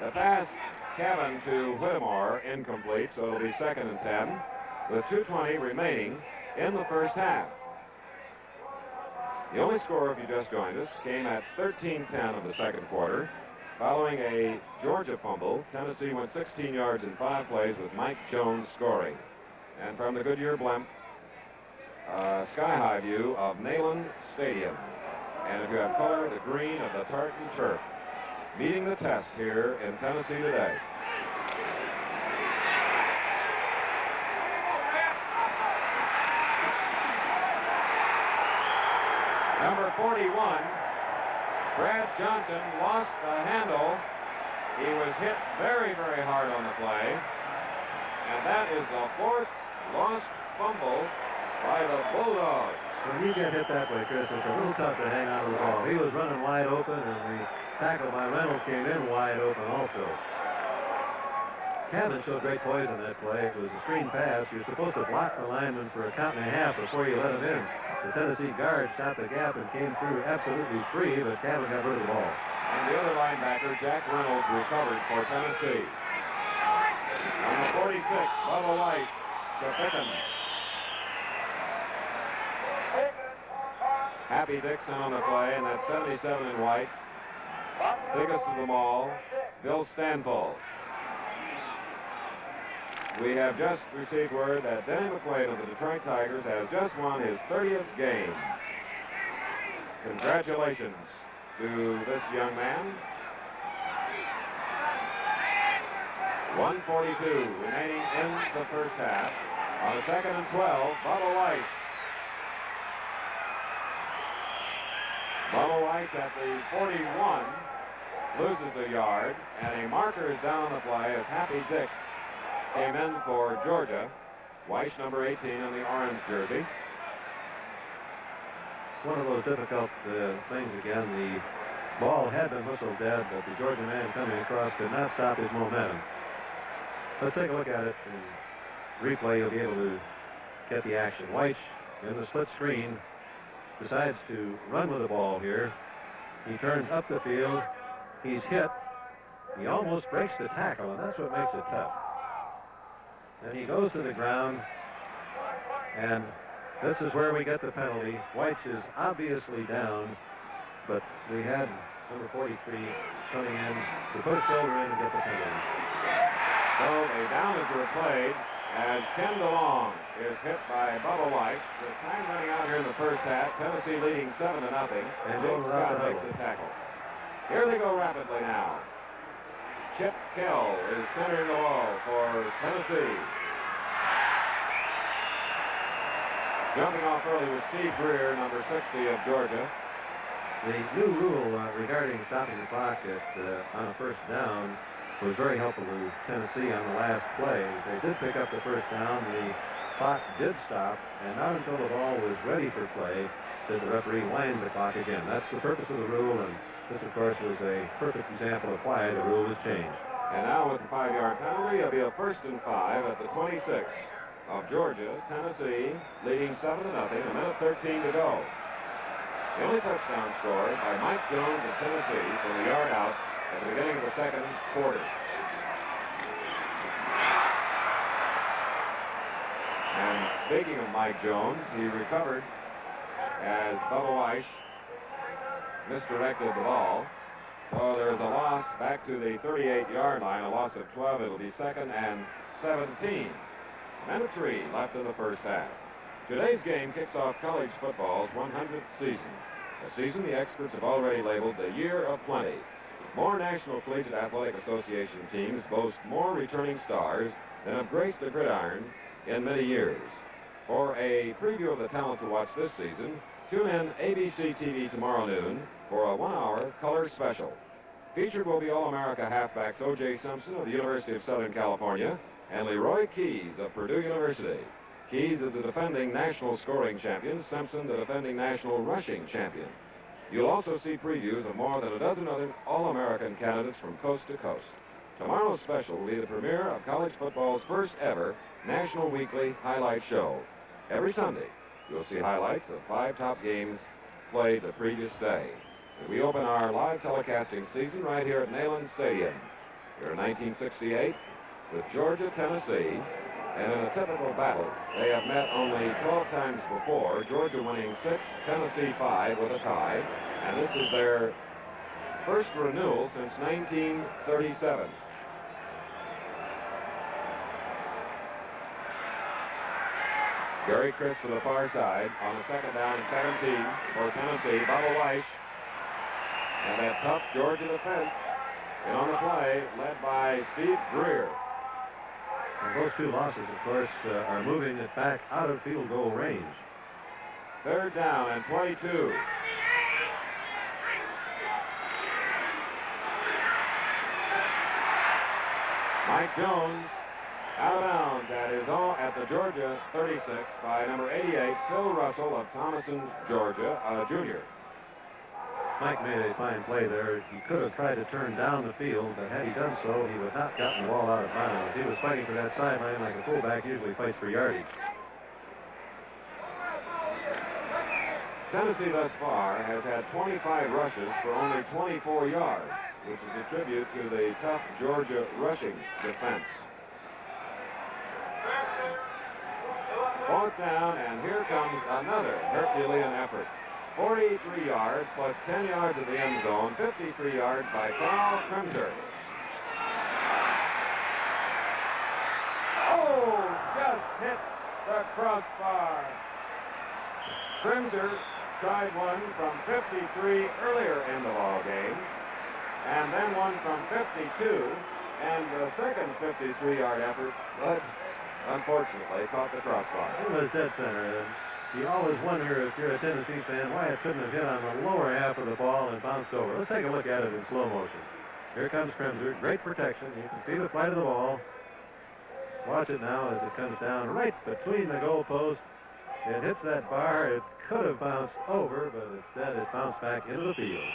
The pass, Kevin to Whittemore, incomplete, so it'll be 2nd and 10, with 2:20 remaining in the first half. The only score, if you just joined us, came at 13:10 of the second quarter. Following a Georgia fumble, Tennessee went 16 yards in 5 plays with Mike Jones scoring. And from the Goodyear blimp, sky-high view of Neyland Stadium. And if you have color, the green of the tartan turf. Meeting the test here in Tennessee today. Number 41, Brad Johnson, lost the handle. He was hit very, very hard on the play. And that is the 4th lost fumble by the Bulldogs. When you get hit that way, Chris, it's a little tough to hang on to the ball. He was running wide open, and the tackle by Reynolds came in wide open also. Cabot showed great poise in that play. It was a screen pass. You're supposed to block the lineman for a count and a half before you let him in. The Tennessee guard stopped the gap and came through absolutely free, but Cabot got rid of the ball. And the other linebacker, Jack Reynolds, recovered for Tennessee. Number 46, Bubba Weiss to Pickens. Happy Dixon on the play, and that's 77 in white. Biggest of them all, Bill Stanford. We have just received word that Denny McQuaid of the Detroit Tigers has just won his 30th game. Congratulations to this young man. 1:42 remaining in the first half. On a 2nd and 12, Bubba Weiss Weiss at the 41 loses a yard, and a marker is down on the play as Happy Dix came in for Georgia. Weiss, number 18, in the orange jersey. One of those difficult things again. The ball had been whistled dead, but the Georgia man coming across did not stop his momentum. Let's take a look at it. In replay, you'll be able to get the action. Weiss, in the split screen, decides to run with the ball here. He turns up the field. He's hit. He almost breaks the tackle, and that's what makes it tough. And he goes to the ground, and this is where we get the penalty. Weiss is obviously down, but we had number 43 coming in to put his shoulder in and get the penalty. So a down is replayed as Ken DeLong is hit by Bubba Weiss. The time running out here in the first half. Tennessee leading 7-0. And Jake Scott makes the tackle. Here they go rapidly now. Chip Kell is centering the ball for Tennessee. Jumping off early was Steve Greer, number 60 of Georgia. The new rule regarding stopping the clock on a first down was very helpful to Tennessee on the last play. They did pick up the first down. The clock did stop, and not until the ball was ready for play did the referee wind the clock again. That's the purpose of the rule, and this, of course, was a perfect example of why the rule was changed. And now with the 5-yard penalty, it'll be a 1st and 5 at the 26 of Georgia. Tennessee leading 7-0, a minute 13 to go. The only touchdown scored by Mike Jones of Tennessee from the yard out at the beginning of the second quarter. And speaking of Mike Jones, he recovered as Bubba Weiss misdirected the ball. So there's a loss back to the 38-yard line, a loss of 12. It'll be 2nd and 17. And 3 left in the first half. Today's game kicks off college football's 100th season. A season the experts have already labeled the year of plenty. More National Collegiate Athletic Association teams boast more returning stars than have graced the gridiron in many years. For a preview of the talent to watch this season, tune in ABC TV tomorrow noon for a 1-hour color special. Featured will be All-America halfbacks O.J. Simpson of the University of Southern California and Leroy Keys of Purdue University. Keys is the defending national scoring champion, Simpson the defending national rushing champion. You'll also see previews of more than a dozen other All-American candidates from coast to coast. Tomorrow's special will be the premiere of college football's first ever National Weekly Highlight Show. Every Sunday, you'll see highlights of 5 top games played the previous day. And we open our live telecasting season right here at Neyland Stadium. Here in 1968 with Georgia, Tennessee. And in a typical battle, they have met only 12 times before, Georgia winning 6, Tennessee 5 with a tie. And this is their first renewal since 1937. Gary Chris to the far side on a 2nd down and 17 for Tennessee. Bubba Weiss. And that tough Georgia defense. And on the play, led by Steve Greer. And those 2 losses, of course, are moving it back out of field goal range. 3rd down and 22. Mike Jones out of bounds at the Georgia 36 by number 88, Phil Russell of Thomason, Georgia, a junior. Mike made a fine play there. He could have tried to turn down the field, but had he done so, he would not have gotten the ball out of bounds. He was fighting for that sideline like a fullback usually fights for yardage. Tennessee thus far has had 25 rushes for only 24 yards, which is a tribute to the tough Georgia rushing defense. 4th down, and here comes another Herculean effort. 43 yards plus 10 yards of the end zone, 53 yards by Carl Crimser. Oh, just hit the crossbar. Crimser tried one from 53 earlier in the ball game, and then one from 52, and the second 53-yard effort, but unfortunately caught the crossbar. It was dead center. you always wonder, if you're a Tennessee fan, why it couldn't have hit on the lower half of the ball and bounced over. Let's take a look at it in slow motion. Here comes Crimser. Great protection. You can see the flight of the ball. Watch it now as it comes down right between the goalposts. It hits that bar. It could have bounced over, but instead it bounced back into the field.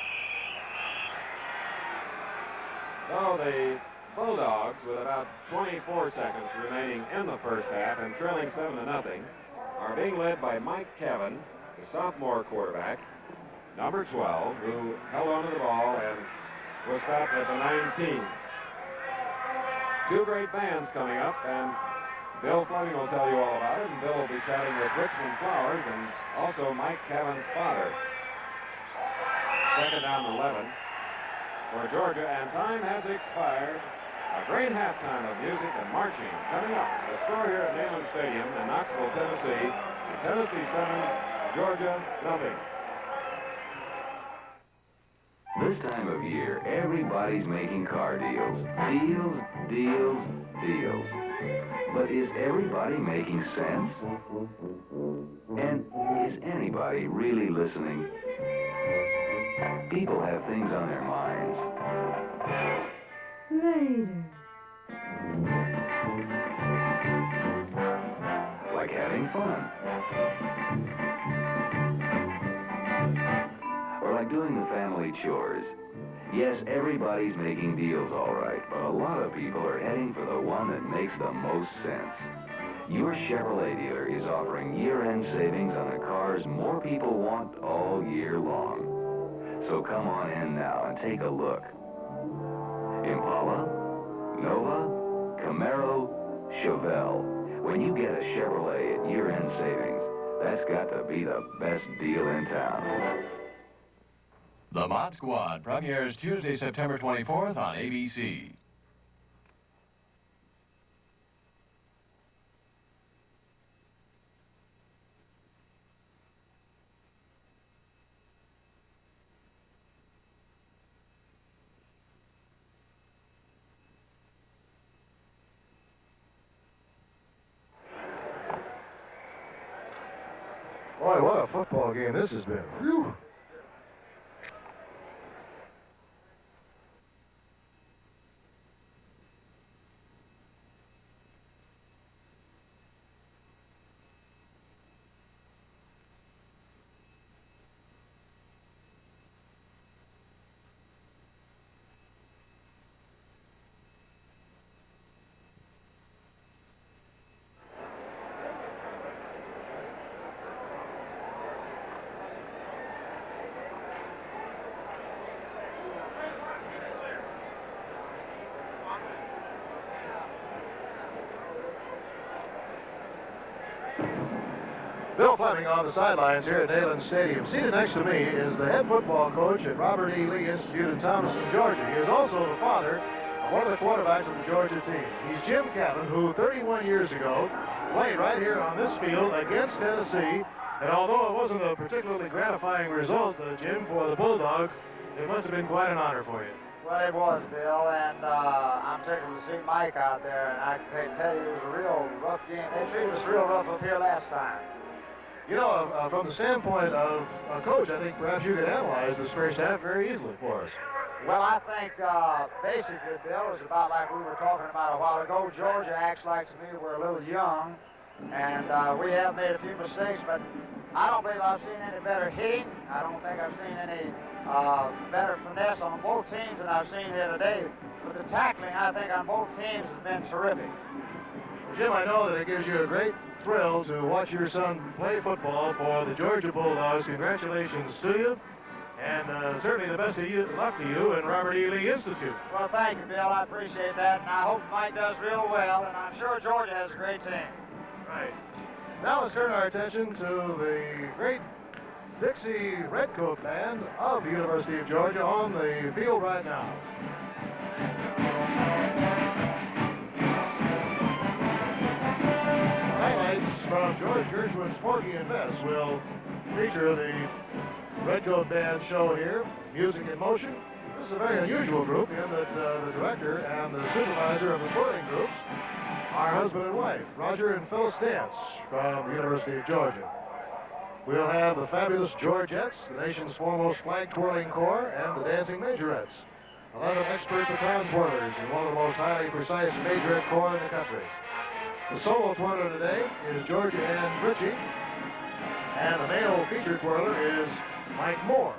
So the Bulldogs, with about 24 seconds remaining in the first half and trailing 7-0, are being led by Mike Kevin, the sophomore quarterback, number 12, who held onto the ball and was stopped at the 19. Two great bands coming up, and Bill Fleming will tell you all about it, and Bill will be chatting with Richmond Flowers and also Mike Kevin's father. Second down 11 for Georgia, and time has expired. A great halftime of music and marching coming up. The score here at Neyland Stadium in Knoxville, Tennessee is Tennessee 7, Georgia 0. This time of year, everybody's making car deals. Deals, deals, deals. But is everybody making sense? And is anybody really listening? People have things on their minds. Later. Like having fun. Or like doing the family chores. Yes, everybody's making deals all right, but a lot of people are heading for the one that makes the most sense. Your Chevrolet dealer is offering year-end savings on the cars more people want all year long. So come on in now and take a look. Impala, Nova, Camaro, Chevelle. When you get a Chevrolet at year-end savings, that's got to be the best deal in town. The Mod Squad premieres Tuesday, September 24th on ABC. Boy, what a football game this has been. Whew. Bill Fleming on the sidelines here at Neyland Stadium. Seated next to me is the head football coach at Robert E. Lee Institute in Thomaston, Georgia. He is also the father of one of the quarterbacks of the Georgia team. He's Jim Kevin, who 31 years ago played right here on this field against Tennessee. And although it wasn't a particularly gratifying result, Jim, for the Bulldogs, it must have been quite an honor for you. Well, it was, Bill, and I'm tickled to see Mike out there, and I can tell you it was a real rough game. They treated us real rough up here last time. You know, from the standpoint of a coach, I think perhaps you could analyze this first half very easily for us. Well, I think basically, Bill, it was about like we were talking about a while ago. Georgia acts like to me we're a little young, and we have made a few mistakes, but I don't believe I've seen any better hitting. I don't think I've seen any better finesse on both teams than I've seen here today. But the tackling, I think, on both teams has been terrific. Jim, I know that it gives you a great thrill to watch your son play football for the Georgia Bulldogs. Congratulations to you, and certainly the best of luck to you and Robert E. Lee Institute. Well, thank you, Bill. I appreciate that, and I hope Mike does real well, and I'm sure Georgia has a great team. Right. Now let's turn our attention to the great Dixie Redcoat Band of the University of Georgia on the field right now. From George Gershwin's Porgy and Bess will feature the Redcoat Band show here, Music in Motion. This is a very unusual group in that the director and the supervisor of the touring groups are husband and wife, Roger and Phyllis Dance from the University of Georgia. We'll have the fabulous Georgettes, the nation's foremost flag twirling corps, and the dancing majorettes. 11 expert baton twirlers in one of the most highly precise majorette corps in the country. The solo twirler today is Georgia Ann Ritchie, and the male feature twirler is Mike Moore.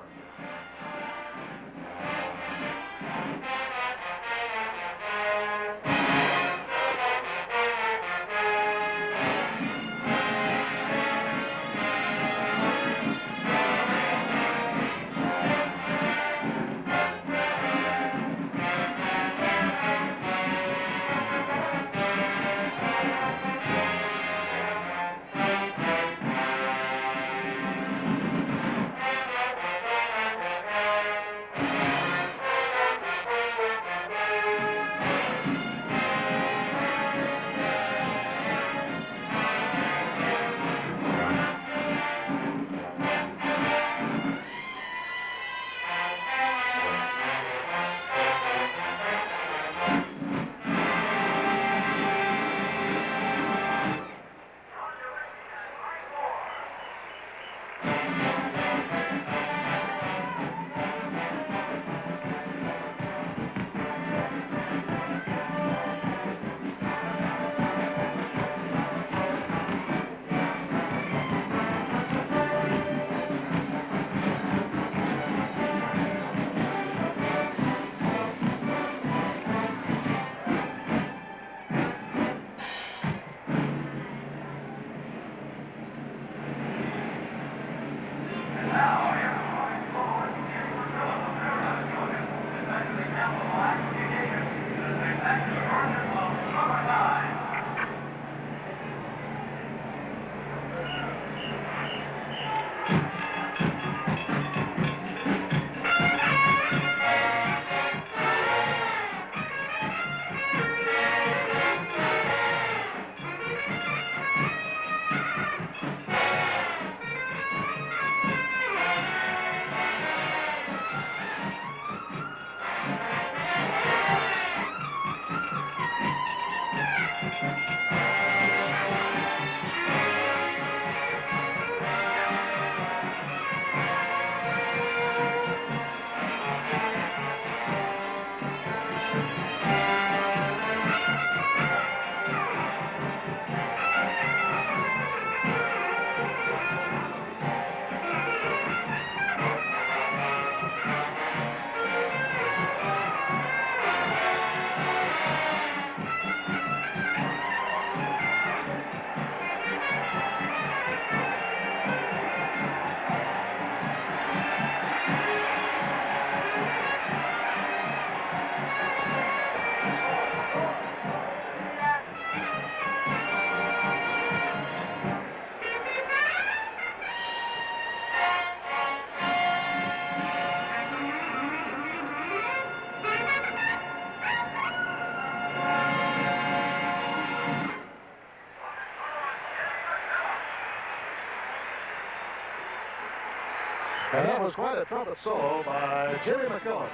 And that was quite a trumpet solo by Jimmy McKillop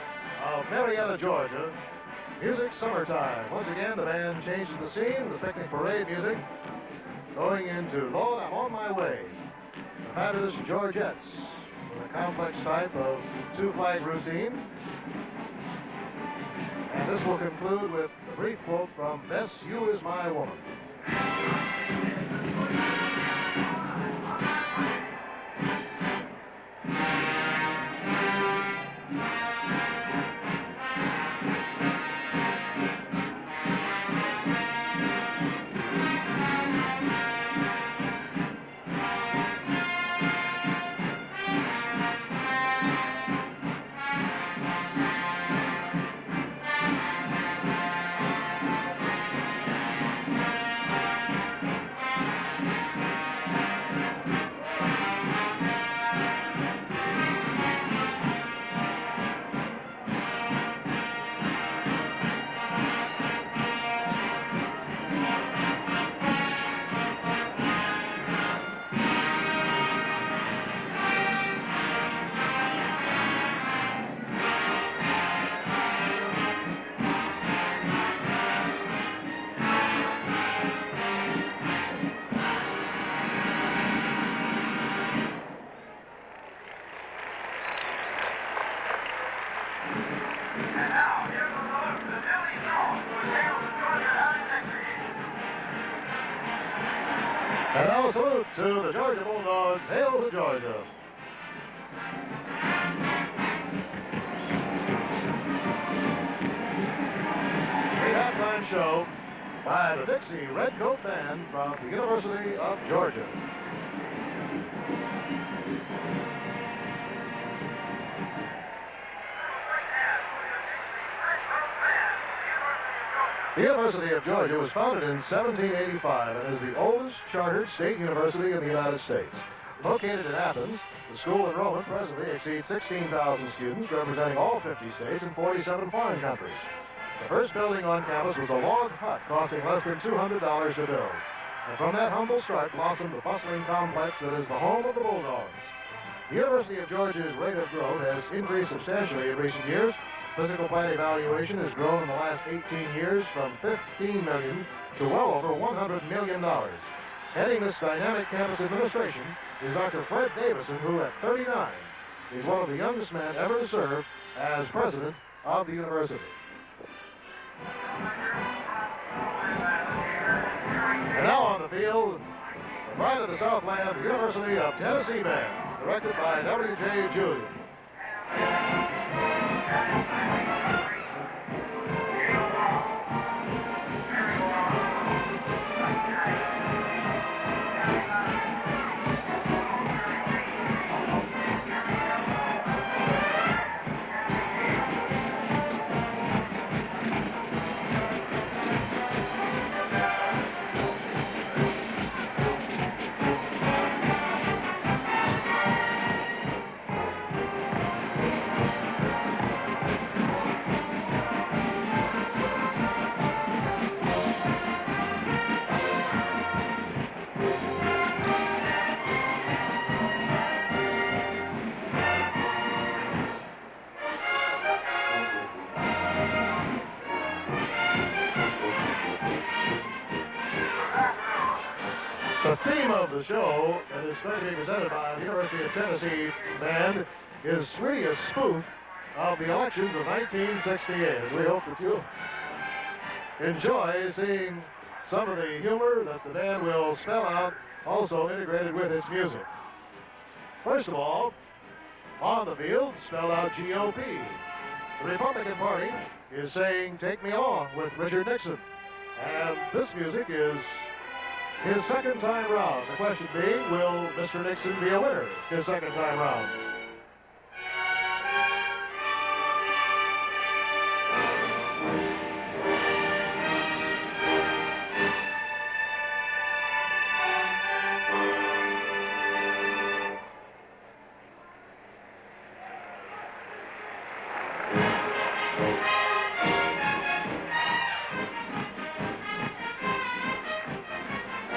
of Marietta, Georgia. Music Summertime. Once again, the band changes the scene, the picnic parade music, going into Lord, I'm on my way. The fabulous Georgettes with a complex type of two-flag routine. And this will conclude with a brief quote from Bess, You Is My Woman. And now a salute to the Georgia Bulldogs. Hail to Georgia. The halftime show by the Dixie Redcoat Band from the University of Georgia. The University of Georgia was founded in 1785 and is the oldest chartered state university in the United States. Located in Athens, the school enrollment presently exceeds 16,000 students representing all 50 states and 47 foreign countries. The first building on campus was a log hut costing less than $200 to build. And from that humble start blossomed the bustling complex that is the home of the Bulldogs. The University of Georgia's rate of growth has increased substantially in recent years. Physical plant evaluation has grown in the last 18 years from $15 million to well over $100 million. Heading this dynamic campus administration is Dr. Fred Davison, who at 39 is one of the youngest men ever to serve as president of the university. And now on the field, the pride of the Southland, the University of Tennessee Band, directed by W.J. Julian. The theme of the show, and is going to be presented by the University of Tennessee Band, is really a spoof of the elections of 1968. We hope that you'll enjoy seeing some of the humor that the band will spell out, also integrated with its music. First of all, on the field, spelled out GOP. The Republican Party is saying, "Take me along" with Richard Nixon. And this music is his second time round. The question being, will Mr. Nixon be a winner his second time round?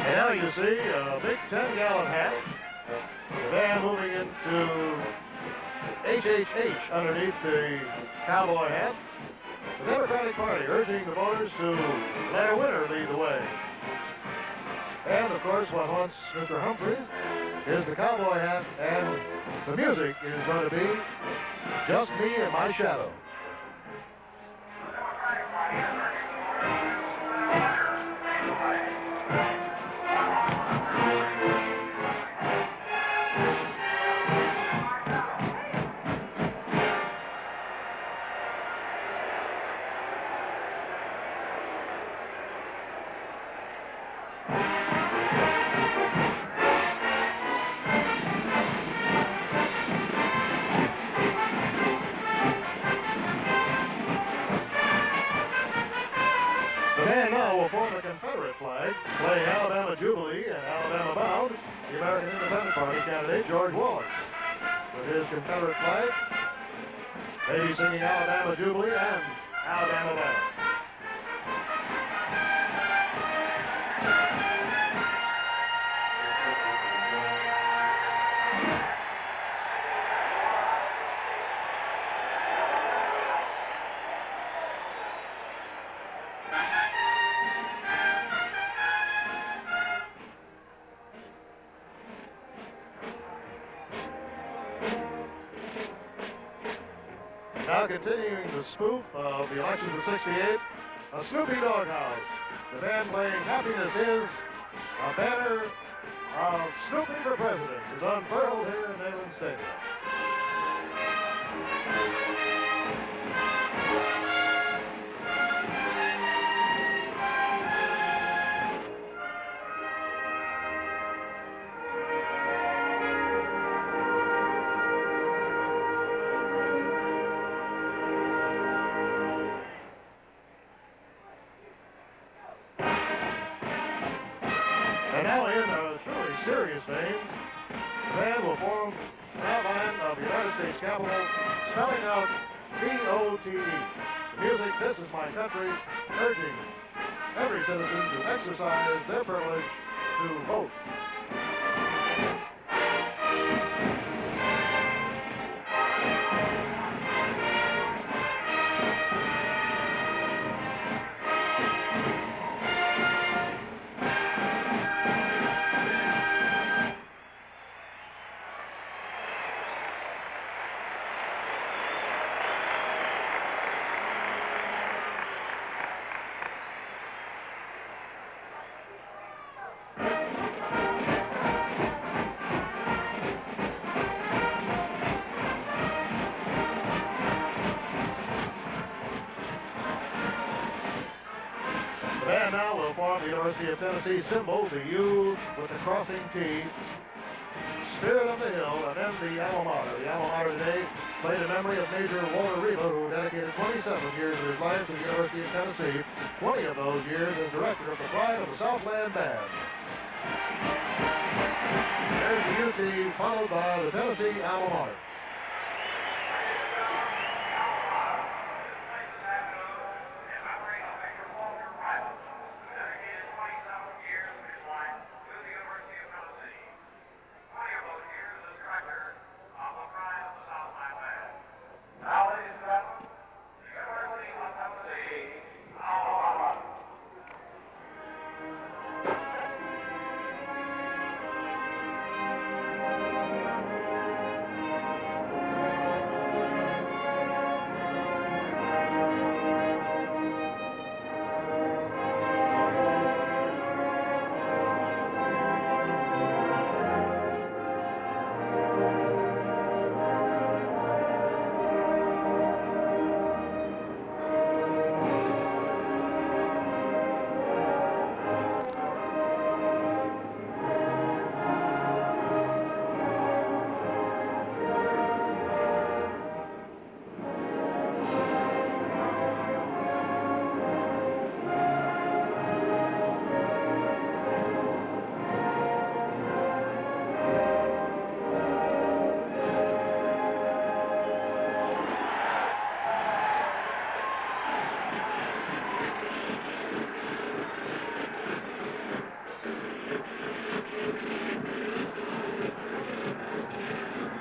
Now you see a big 10-gallon hat, the band moving into HHH underneath the cowboy hat. The Democratic Party urging the voters to let a winner lead the way. And of course what haunts Mr. Humphreys is the cowboy hat, and the music is going to be Just Me and My Shadow. And now will form the Confederate flag, playing Alabama Jubilee and Alabama Bound, the American Independent Party candidate, George Wallace. With his Confederate flag, they be singing Alabama Jubilee and Alabama Bound. Now continuing the spoof of the elections of '68, a Snoopy Doghouse. The band playing Happiness Is, a banner of Snoopy for President is unfurled here in Neyland Stadium. And now in a truly serious vein, the band will form an outline of the United States Capitol, spelling out V-O-T-E. The music, This Is My Country, urging every citizen to exercise their privilege to vote. The band now will form the University of Tennessee symbol, the U with the crossing T, Spirit of the Hill, and then the alma mater. The alma mater today played in memory of Major Walter Reba, who dedicated 27 years of his life to the University of Tennessee, 20 of those years as director of the Pride of the Southland Band. There's the UT, followed by the Tennessee alma mater.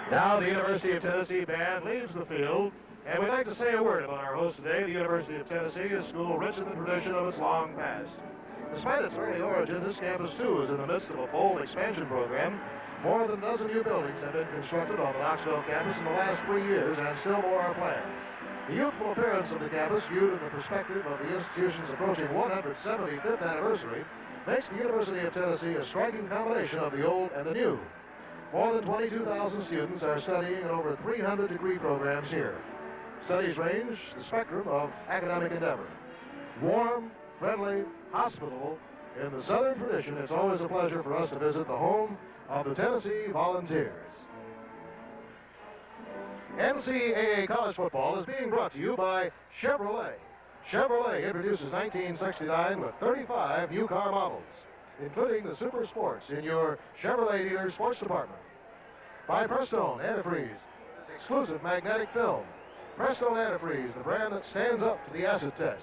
Now the University of Tennessee band leaves the field, and we'd like to say a word about our host today. The University of Tennessee is a school rich in the tradition of its long past. Despite its early origin, this campus too is in the midst of a bold expansion program. More than a dozen new buildings have been constructed on the Knoxville campus in the last 3 years, and still more are planned. The youthful appearance of the campus, viewed in the perspective of the institution's approaching 175th anniversary, makes the University of Tennessee a striking combination of the old and the new. More than 22,000 students are studying in over 300 degree programs here. Studies range the spectrum of academic endeavor. Warm, friendly, hospitable, in the Southern tradition, it's always a pleasure for us to visit the home of the Tennessee Volunteers. NCAA college football is being brought to you by Chevrolet. Chevrolet introduces 1969 with 35 new car models, including the Super Sports in your Chevrolet dealer sports department. By Prestone Antifreeze, exclusive magnetic film. Prestone Antifreeze, the brand that stands up to the acid test.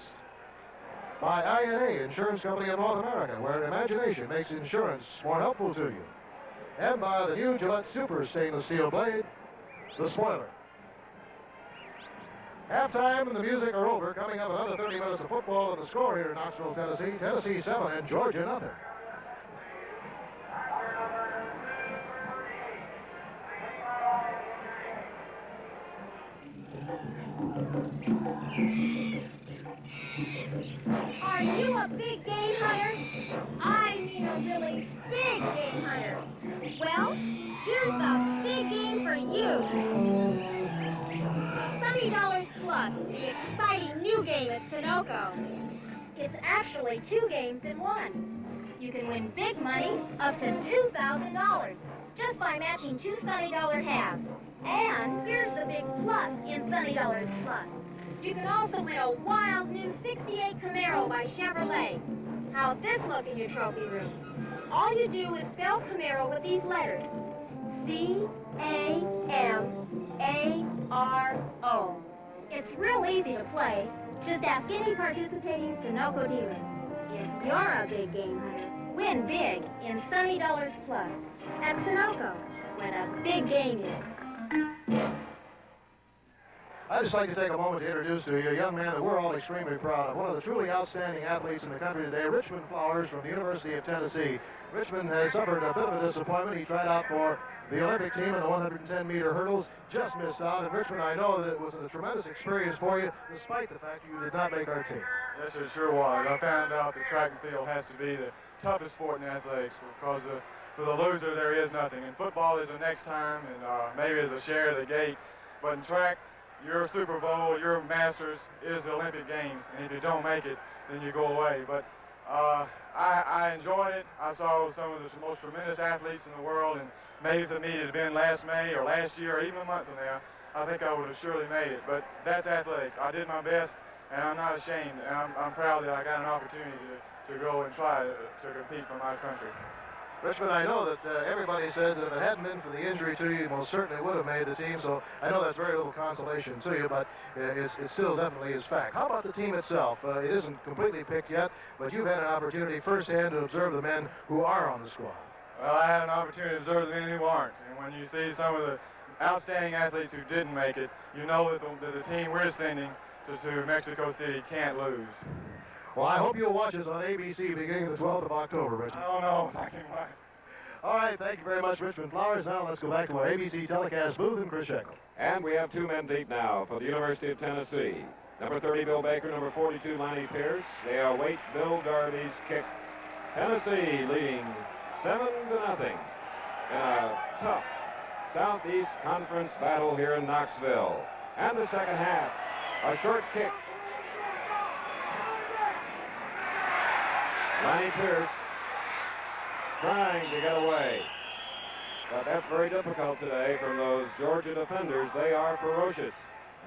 By INA, Insurance Company of North America, where imagination makes insurance more helpful to you. And by the new Gillette Super Stainless Steel Blade, the spoiler. Halftime and the music are over. Coming up, another 30 minutes of football, and the score here in Knoxville, Tennessee. Tennessee 7 and Georgia nothing. All Are you a big game hunter? I mean a really big game hunter. Well, here's the big game for you. $70 plus, the exciting new game at Sunoco. It's actually 2 games in 1. You can win big money up to $2,000 just by matching 2 $70 halves. And here's the big plus in $70 plus. You can also win a wild new 68 Camaro by Chevrolet. How'd this look in your trophy room? All you do is spell Camaro with these letters. C-A-M-A-R-O. It's real easy to play. Just ask any participating Sunoco dealer. If you're a big game hunter, win big in $70 plus at Sunoco, where the big game is. I'd just like to take a moment to introduce to you a young man that we're all extremely proud of, one of the truly outstanding athletes in the country today, Richmond Flowers from the University of Tennessee. Richmond has suffered a bit of a disappointment. He tried out for the Olympic team in the 110-meter hurdles, just missed out. And Richmond, I know that it was a tremendous experience for you, despite the fact you did not make our team. Yes, it sure was. I found out that track and field has to be the toughest sport in athletics because for the loser there is nothing. And football is the next time, and maybe it's a share of the gate. But in track, your Super Bowl, your Masters is the Olympic Games, and if you don't make it, then you go away. But I enjoyed it. I saw some of the most tremendous athletes in the world, and maybe if the meet had been last May or last year or even a month from now, I think I would have surely made it. But that's athletics. I did my best, and I'm not ashamed, and I'm proud that I got an opportunity to go and try to compete for my country. Richmond, I know that everybody says that if it hadn't been for the injury to you, you most certainly would have made the team, so I know that's very little consolation to you, but it still definitely is fact. How about the team itself? It isn't completely picked yet, but you've had an opportunity firsthand to observe the men who are on the squad. Well, I had an opportunity to observe the men who aren't, and when you see some of the outstanding athletes who didn't make it, you know that the team we're sending to Mexico City can't lose. Well, I hope you'll watch us on ABC beginning the 12th of October, Richmond. I don't know if I can watch. All right, thank you very much, Richmond Flowers. Now let's go back to our ABC telecast booth and Chris Sheckle. And we have 2 men deep now for the University of Tennessee. Number 30, Bill Baker. Number 42, Lonnie Pierce. They await Bill Darby's kick. Tennessee leading 7-0 in a tough Southeast Conference battle here in Knoxville. And the second half, a short kick. Lonnie Pierce trying to get away. But that's very difficult today from those Georgia defenders. They are ferocious.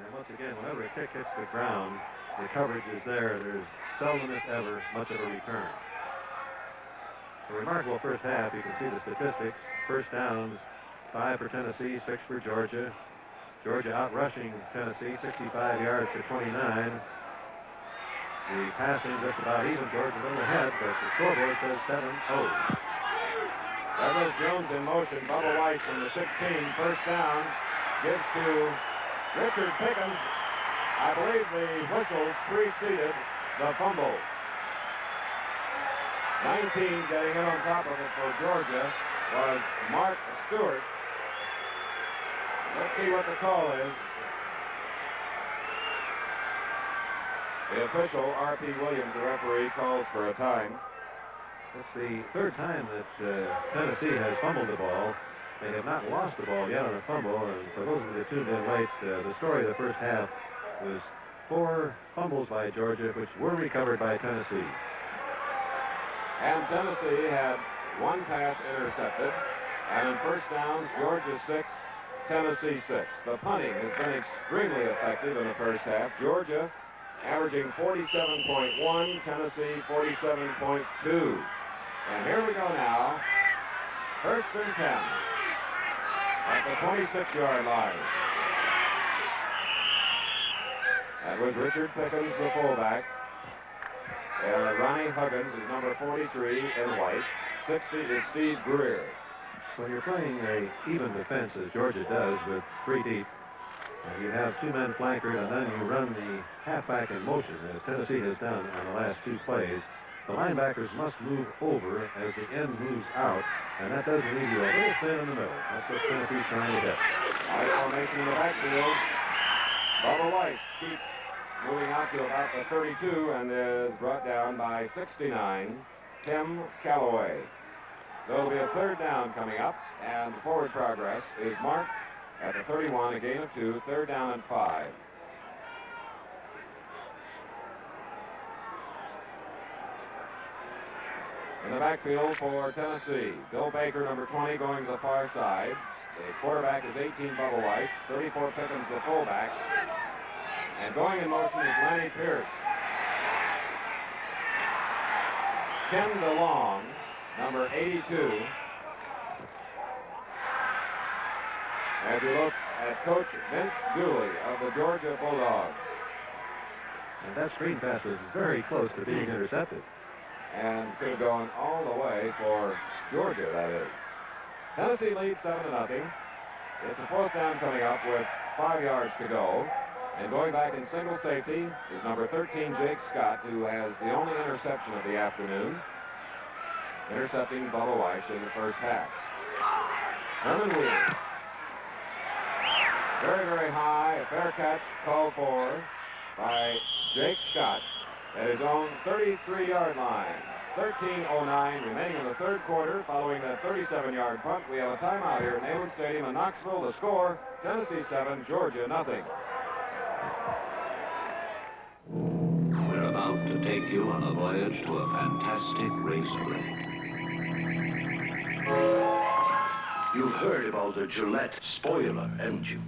And once again, whenever a kick hits the ground, the coverage is there. There's seldom, if ever, much of a return. A remarkable first half. You can see the statistics. First downs, 5 for Tennessee, 6 for Georgia. Georgia out-rushing Tennessee, 65 yards to 29. The passing just about even. Georgia a little ahead, but the scoreboard says 7-0. Douglas Jones in motion. Bubba Weiss from the 16. First down. Gives to Richard Pickens. I believe the whistles preceded the fumble. 19 getting in on top of it for Georgia was Mark Stewart. Let's see what the call is. The official, R.P. Williams, the referee, calls for a time. It's the third time that Tennessee has fumbled the ball. They have not lost the ball yet on a fumble, and for those of you that tuned in late, the story of the first half was 4 fumbles by Georgia, which were recovered by Tennessee. And Tennessee had 1 pass intercepted, and in first downs, Georgia 6, Tennessee 6. The punting has been extremely effective in the first half. Georgia averaging 47.1, Tennessee 47.2. And here we go now. First and 10 at the 26-yard line. That was Richard Pickens, the fullback. Ronnie Huggins is number 43 in white. 60 is Steve Greer. When you're playing a even defense, as Georgia does, with 3 deep, you have 2 men flankered, and then you run the halfback in motion, as Tennessee has done on the last 2 plays. The linebackers must move over as the end moves out, and that does leave you a little thin in the middle. That's what Tennessee's trying to get. High formation in the backfield. Bubba Weiss keeps moving out to about the 32 and is brought down by 69, Tim Calloway. So it'll be a third down coming up, and the forward progress is marked at the 31, a gain of 2, third down and 5. In the backfield for Tennessee, Bill Baker, number 20, going to the far side. The quarterback is 18, Bubba Weiss, 34, Pickens, the fullback. And going in motion is Lenny Pierce. Ken DeLong, number 82. As we look at Coach Vince Dooley of the Georgia Bulldogs. And that screen pass was very close to being intercepted. And could have gone all the way for Georgia, that is. Tennessee leads 7-0. It's a fourth down coming up with 5 yards to go. And going back in single safety is number 13, Jake Scott, who has the only interception of the afternoon, intercepting Bubba Weiss in the first half. Herman Wheeler. Very, very high. A fair catch called for by Jake Scott at his own 33-yard line. 13:09 remaining in the third quarter. Following that 37-yard punt, we have a timeout here at Neyland Stadium in Knoxville. The score, Tennessee 7, Georgia nothing. We're about to take you on a voyage to a fantastic raceway. You've heard about the Gillette spoiler, haven't you?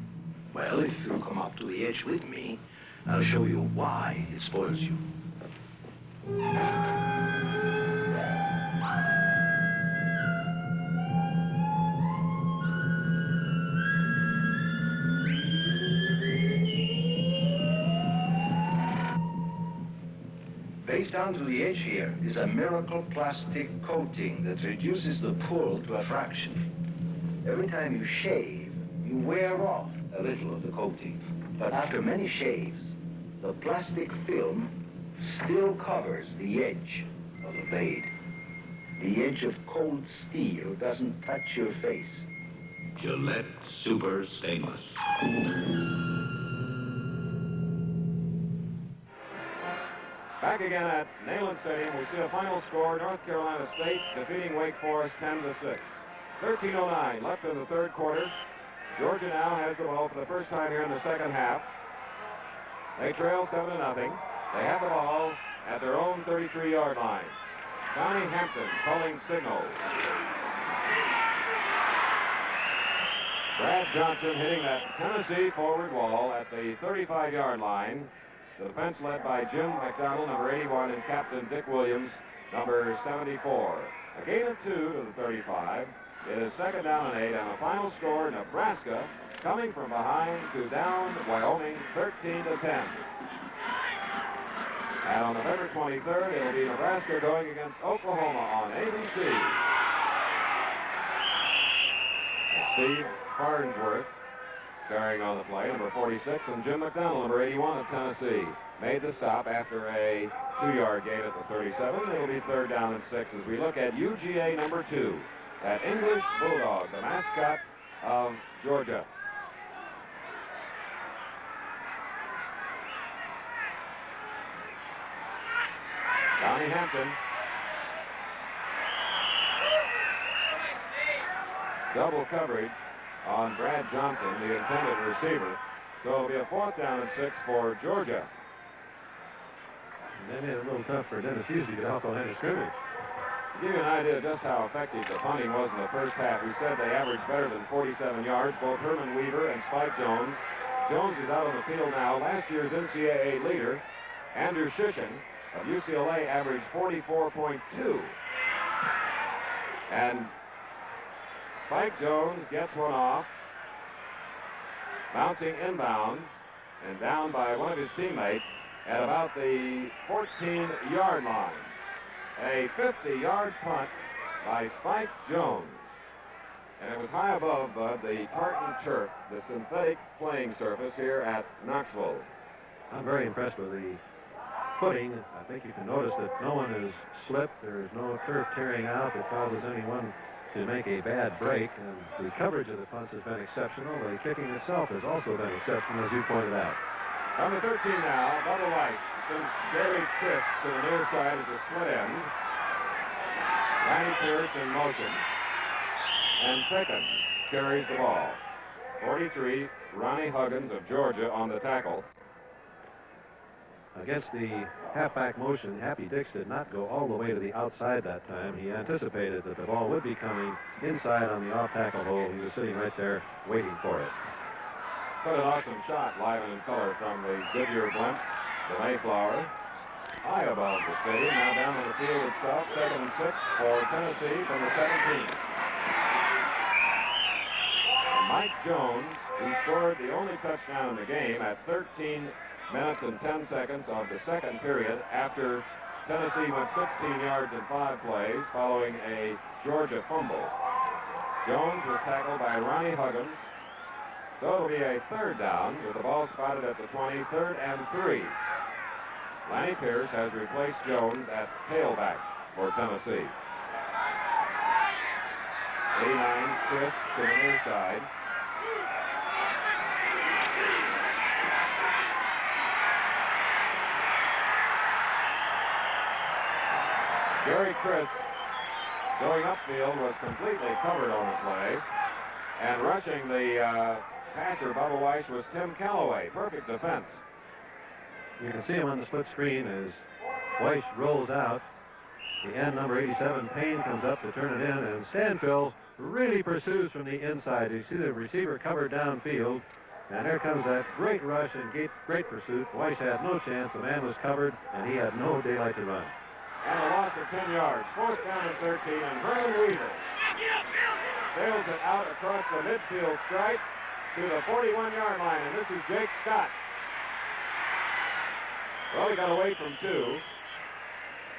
Well, if you'll come up to the edge with me, I'll show you why it spoils you. Baked onto the edge here is a miracle plastic coating that reduces the pull to a fraction. Every time you shave, you wear off a little of the coating. But after many shaves, the plastic film still covers the edge of the blade. The edge of cold steel doesn't touch your face. Gillette Super Stainless. Back again at Neyland Stadium, we see a final score. North Carolina State defeating Wake Forest 10-6. 13:09 left in the third quarter. Georgia now has the ball for the first time here in the second half. They trail 7-0. They have the ball at their own 33-yard line. Donnie Hampton calling signals. Brad Johnson hitting that Tennessee forward wall at the 35-yard line. The defense led by Jim McDonald, number 81, and Captain Dick Williams, number 74. A gain of 2 to the 35. It is second down and 8, and the final score, Nebraska coming from behind to down Wyoming 13-10. And on November 23rd, it'll be Nebraska going against Oklahoma on ABC. And Steve Farnsworth carrying on the play, number 46, and Jim McDonald, number 81 of Tennessee, made the stop after a 2-yard gain at the 37. It'll be third down and 6 as we look at UGA number 2, that English Bulldog, the mascot of Georgia. Donnie Hampton. Double coverage on Brad Johnson, the intended receiver. So it'll be a fourth down and 6 for Georgia. And they made it a little tough for Dennis Hughes to get off the line of scrimmage. To give you an idea of just how effective the punting was in the first half, we said they averaged better than 47 yards, both Herman Weaver and Spike Jones. Jones is out on the field now. Last year's NCAA leader, Andrew Shishin of UCLA, averaged 44.2. And Spike Jones gets one off, bouncing inbounds, and down by one of his teammates at about the 14-yard line. A 50-yard punt by Spike Jones. And it was high above the tartan turf, the synthetic playing surface here at Knoxville. I'm very impressed with the footing. I think you can notice that no one has slipped. There is no turf tearing out that causes anyone to make a bad break. And the coverage of the punts has been exceptional. The kicking itself has also been exceptional, as you pointed out. On the 13 now, Bubba Weiss sends Gary Chris to the near side as a split end. Randy Pierce in motion. And Pickens carries the ball. 43, Ronnie Huggins of Georgia on the tackle. Against the halfback motion, Happy Dix did not go all the way to the outside that time. He anticipated that the ball would be coming inside on the off-tackle hole. He was sitting right there waiting for it. But an awesome shot, live and in color, from the Goodyear blimp, the Mayflower. High above the stadium, now down on the field itself, 2nd and 6 for Tennessee from the 17. Mike Jones, who scored the only touchdown in the game at 13 minutes and 10 seconds of the second period after Tennessee went 16 yards in 5 plays following a Georgia fumble. Jones was tackled by Ronnie Huggins. So it'll be a 3rd down with the ball spotted at the 20, 3rd and 3. Lanny Pierce has replaced Jones at tailback for Tennessee. 89, Chris to the near side. Gary Chris, going upfield, was completely covered on the play. And rushing the passer, Bubba Weiss, was Tim Calloway. Perfect defense. You can see him on the split screen as Weiss rolls out. The end, number 87, Payne, comes up to turn it in, and Stanfill really pursues from the inside. You see the receiver covered downfield, and there comes that great rush and great pursuit. Weiss had no chance. The man was covered, and he had no daylight to run. And a loss of 10 yards. 4th down and 13, and Herman Weaver sails it out across the midfield stripe to the 41-yard line, and this is Jake Scott. Well, he got away from 2,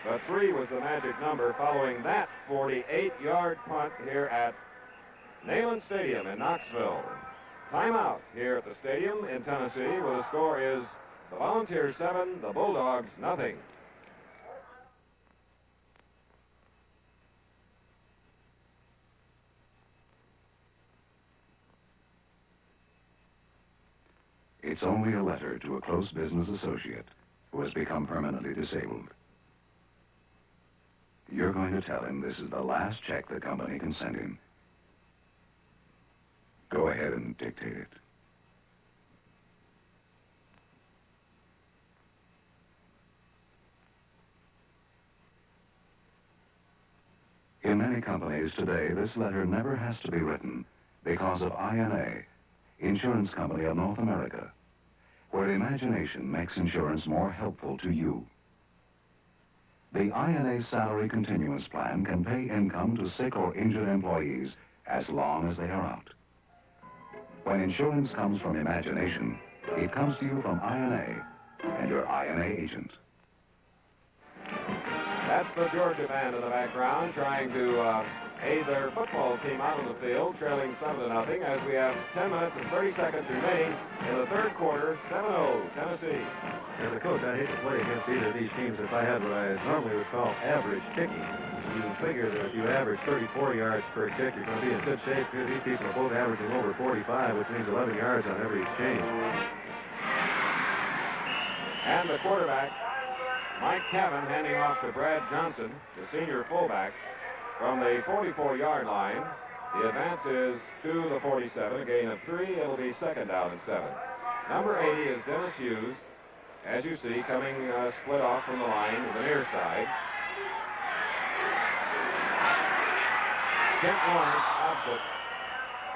but 3 was the magic number following that 48-yard punt here at Neyland Stadium in Knoxville. Timeout here at the stadium in Tennessee, where the score is the Volunteers 7, the Bulldogs nothing. It's only a letter to a close business associate who has become permanently disabled. You're going to tell him this is the last check the company can send him. Go ahead and dictate it. In many companies today, this letter never has to be written because of INA, Insurance Company of North America, where imagination makes insurance more helpful to you. The INA Salary Continuance Plan can pay income to sick or injured employees as long as they are out. When insurance comes from imagination, it comes to you from INA and your INA agent. That's the Georgia band in the background trying to aid their football team out of the field, trailing 7-0 as we have 10 minutes and 30 seconds remaining in the 3rd quarter, 7-0, Tennessee. As a coach, I hate to play against either of these teams if I had what I normally would call average kicking. You figure that if you average 34 yards per kick, you're going to be in good shape. Here, these people are both averaging over 45, which means 11 yards on every exchange. And the quarterback, Mike Cavan, handing off to Brad Johnson, the senior fullback, from the 44-yard line. The advance is to the 47, a gain of 3. It'll be 2nd down and 7. Number 80 is Dennis Hughes, as you see, coming split off from the line to the near side. Kent Lawrence opposite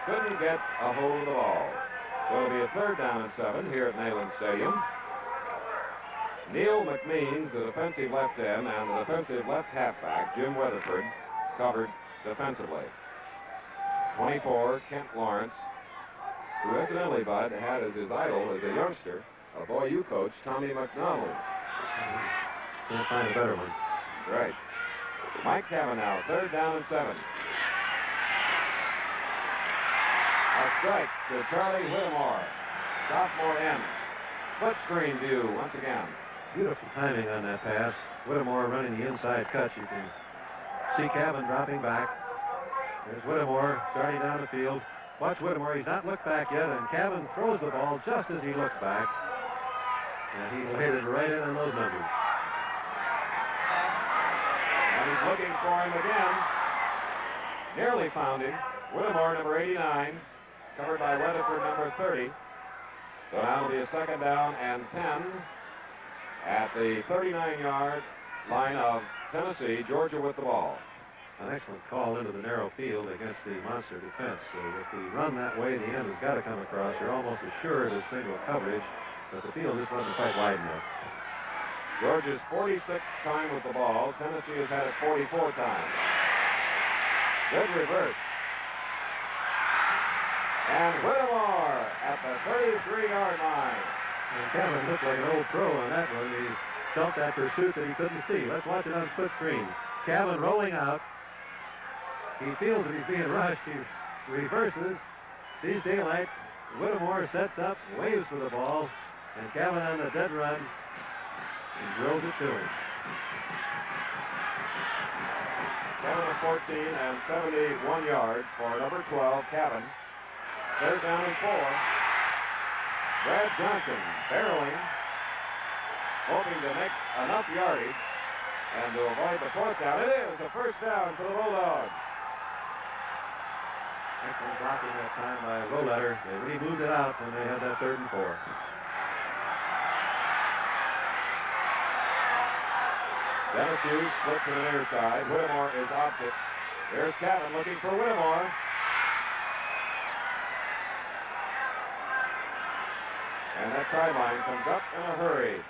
couldn't get a hold of the ball. So it'll be a 3rd down and 7 here at Neyland Stadium. Neil McMeans, the defensive left end, and the defensive left halfback, Jim Weatherford, covered defensively. 24, Kent Lawrence, who incidentally, Bud, had as his idol as a youngster, a boy you coach, Tommy McDonald. Can't find a better one. That's right. Mike Cavanaugh, 3rd down and 7. A strike to Charlie Whittemore, sophomore end. Split screen view once again. Beautiful timing on that pass. Whittemore running the inside cut. You can see Cavan dropping back. There's Whittemore starting down the field. Watch Whittemore. He's not looked back yet, and Cavan throws the ball just as he looks back. And he laid it right in on those numbers. And he's looking for him again. Nearly found him. Whittemore, number 89, covered by Weatherford, number 30. So now it'll be a second down and 10 at the 39-yard line of Tennessee. Georgia with the ball. An excellent call into the narrow field against the monster defense. So if we run that way, the end has got to come across. You're almost assured of single coverage, but the field just wasn't quite wide enough. Georgia's 46th time with the ball. Tennessee has had it 44 times. Good reverse. And Whittemore at the 33-yard line. And Kevin looked like an old pro on that one. He felt that pursuit that he couldn't see. Let's watch it on split screen. Kevin rolling out. He feels that he's being rushed. He reverses, sees daylight. Whittemore sets up, waves for the ball, and Kevin on the dead run and drills it to him. 7 of 14 and 71 yards for number 12, Kevin. Third down and 4. Brad Johnson barreling, hoping to make enough yardage and to avoid the fourth down. It is a first down for the Bulldogs. Excellent blocking that time by Roletter. They really moved it out when they had that 3rd and 4. Dennis Hughes split to the near side. Whittemore is opposite. There's Kevin looking for Whittemore. And that sideline comes up in a hurry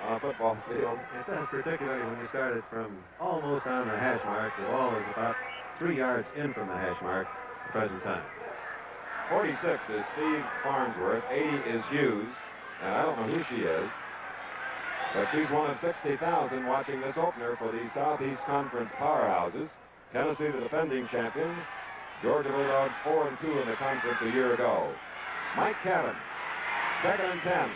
on a football field. It does, particularly when you started from almost on the hash mark. The ball is about 3 yards in from the hash mark at the present time. 46 is Steve Farnsworth. 80 is Hughes. And I don't know who she is, but she's one of 60,000 watching this opener for the Southeast Conference powerhouses. Tennessee, the defending champion. Georgia Bulldogs 4-2 in the conference a year ago. Mike Kevin, 2nd and 10.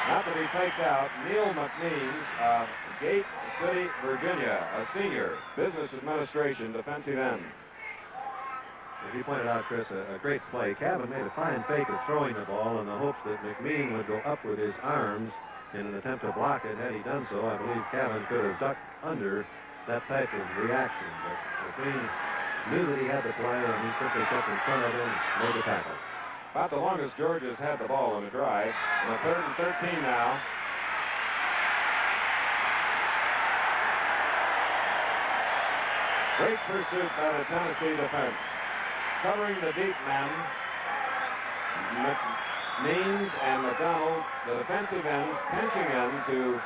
Not to be faked out, Neil McNees of Gate City, Virginia, a senior, business administration defensive end. As you pointed out, Chris, a great play. Kevin made a fine fake of throwing the ball in the hopes that McMean would go up with his arms in an attempt to block it. Had he done so, I believe Kevin could have ducked under that type of reaction. But McMean knew that he had the play, and he simply kept in front of him and made the tackle. About the longest Georgia's had the ball in a drive. On a 3rd and 13 now. Great pursuit by the Tennessee defense. Covering the deep men, McNees and McDonald, the defensive ends, pinching in to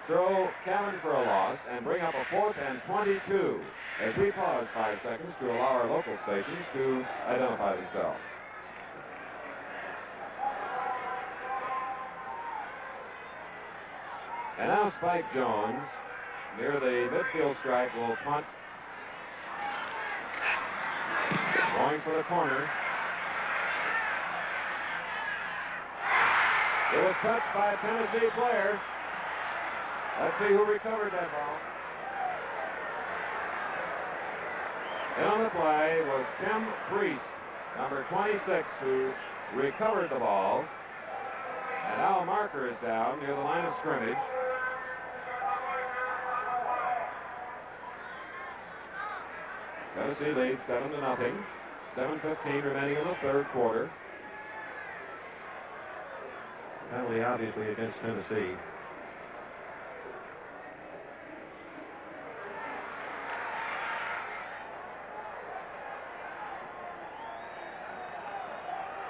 throw Kevin for a loss and bring up a 4th and 22 as we pause 5 seconds to allow our local stations to identify themselves. And now Spike Jones, near the midfield stripe, will punt. Going for the corner. It was touched by a Tennessee player. Let's see who recovered that ball. And on the play was Tim Priest, number 26, who recovered the ball. And Al Marker is down near the line of scrimmage. Tennessee leads 7-0. 7:15 remaining in the 3rd quarter. Penalty obviously against Tennessee.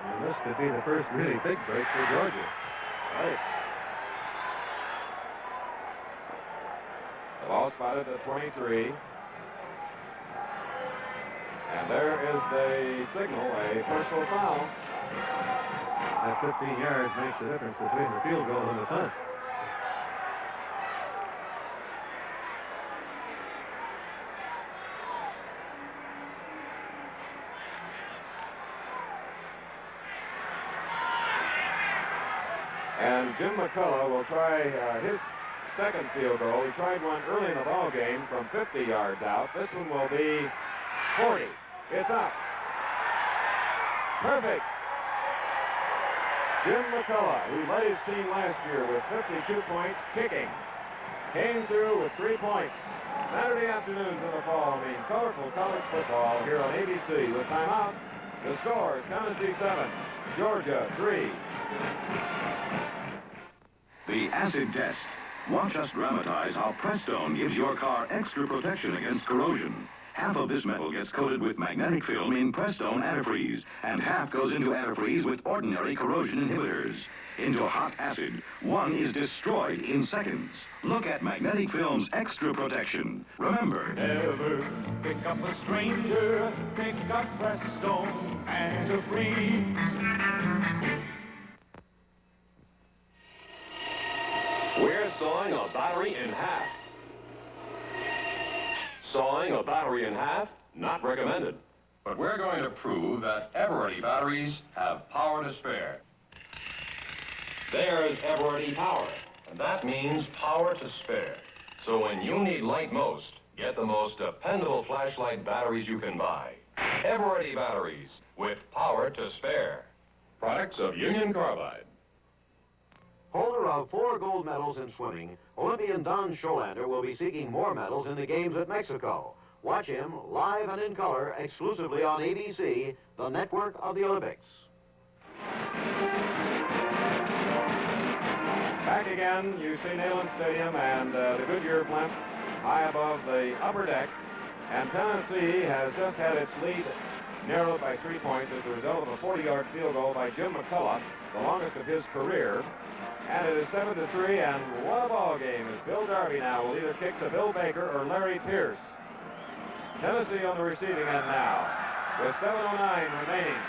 And this could be the first really big break for Georgia. Right. The ball spotted at 23. And there is the signal, a personal foul. That 15 yards makes the difference between the field goal and the punt. And Jim McCullough will try his second field goal. He tried one early in the ball game from 50 yards out. This one will be 40. It's up. Perfect. Jim McCullough, who led his team last year with 52 points kicking, came through with 3 points. Saturday afternoons in the fall mean colorful college football here on ABC. With timeout, the scores: Tennessee 7, Georgia 3. The acid test. Watch us dramatize how Prestone gives your car extra protection against corrosion. Half of this metal gets coated with magnetic film in Prestone antifreeze, and half goes into antifreeze with ordinary corrosion inhibitors. Into hot acid, one is destroyed in seconds. Look at magnetic film's extra protection. Remember, Never pick up a stranger, pick up Prestone antifreeze. We're sawing a battery in half. Sawing a battery in half, not recommended. But we're going to prove that Eveready batteries have power to spare. There's Eveready Power, and that means power to spare. So when you need light most, get the most dependable flashlight batteries you can buy. Eveready batteries with power to spare. Products of Union Carbide. Holder of 4 gold medals in swimming, Olympian Don Scholander will be seeking more medals in the Games at Mexico. Watch him live and in color exclusively on ABC, the network of the Olympics. Back again, you see Neyland Stadium and the Goodyear blimp high above the upper deck. And Tennessee has just had its lead narrowed by 3 points as a result of a 40-yard field goal by Jim McCullough, the longest of his career. And it is 7-3, and what a ball game as Bill Darby now will either kick to Bill Baker or Larry Pierce. Tennessee on the receiving end now with 7:09 remaining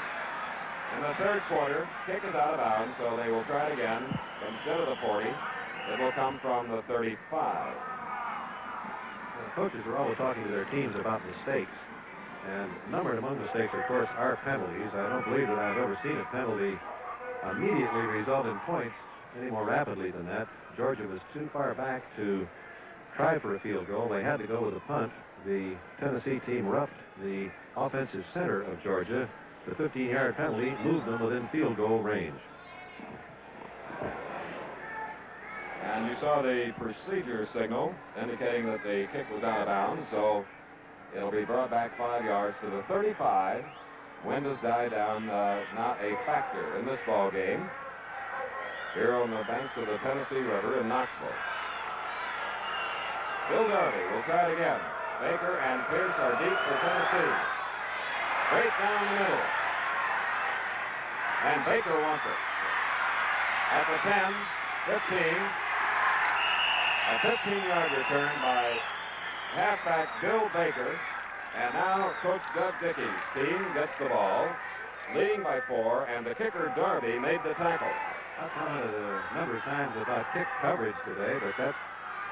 in the third quarter. Kick is out of bounds, so they will try it again. But instead of the 40, it will come from the 35. The coaches are always talking to their teams about mistakes. And numbered among mistakes, of course, are penalties. I don't believe that I've ever seen a penalty immediately result in points any more rapidly than that. Georgia was too far back to try for a field goal. They had to go with a punt. The Tennessee team roughed the offensive center of Georgia. The 15-yard penalty moved them within field goal range. And you saw the procedure signal indicating that the kick was out of bounds, so it'll be brought back 5 yards to the 35. Wind has died down, not a factor in this ball game here on the banks of the Tennessee River in Knoxville. Bill Darby will try it again. Baker and Pierce are deep for Tennessee. Straight down the middle. And Baker wants it. At the 10, 15. A 15-yard return by halfback Bill Baker. And now Coach Doug Dickey's team gets the ball, leading by 4, and the kicker Darby made the tackle. I've commented a number of times about kick coverage today, but that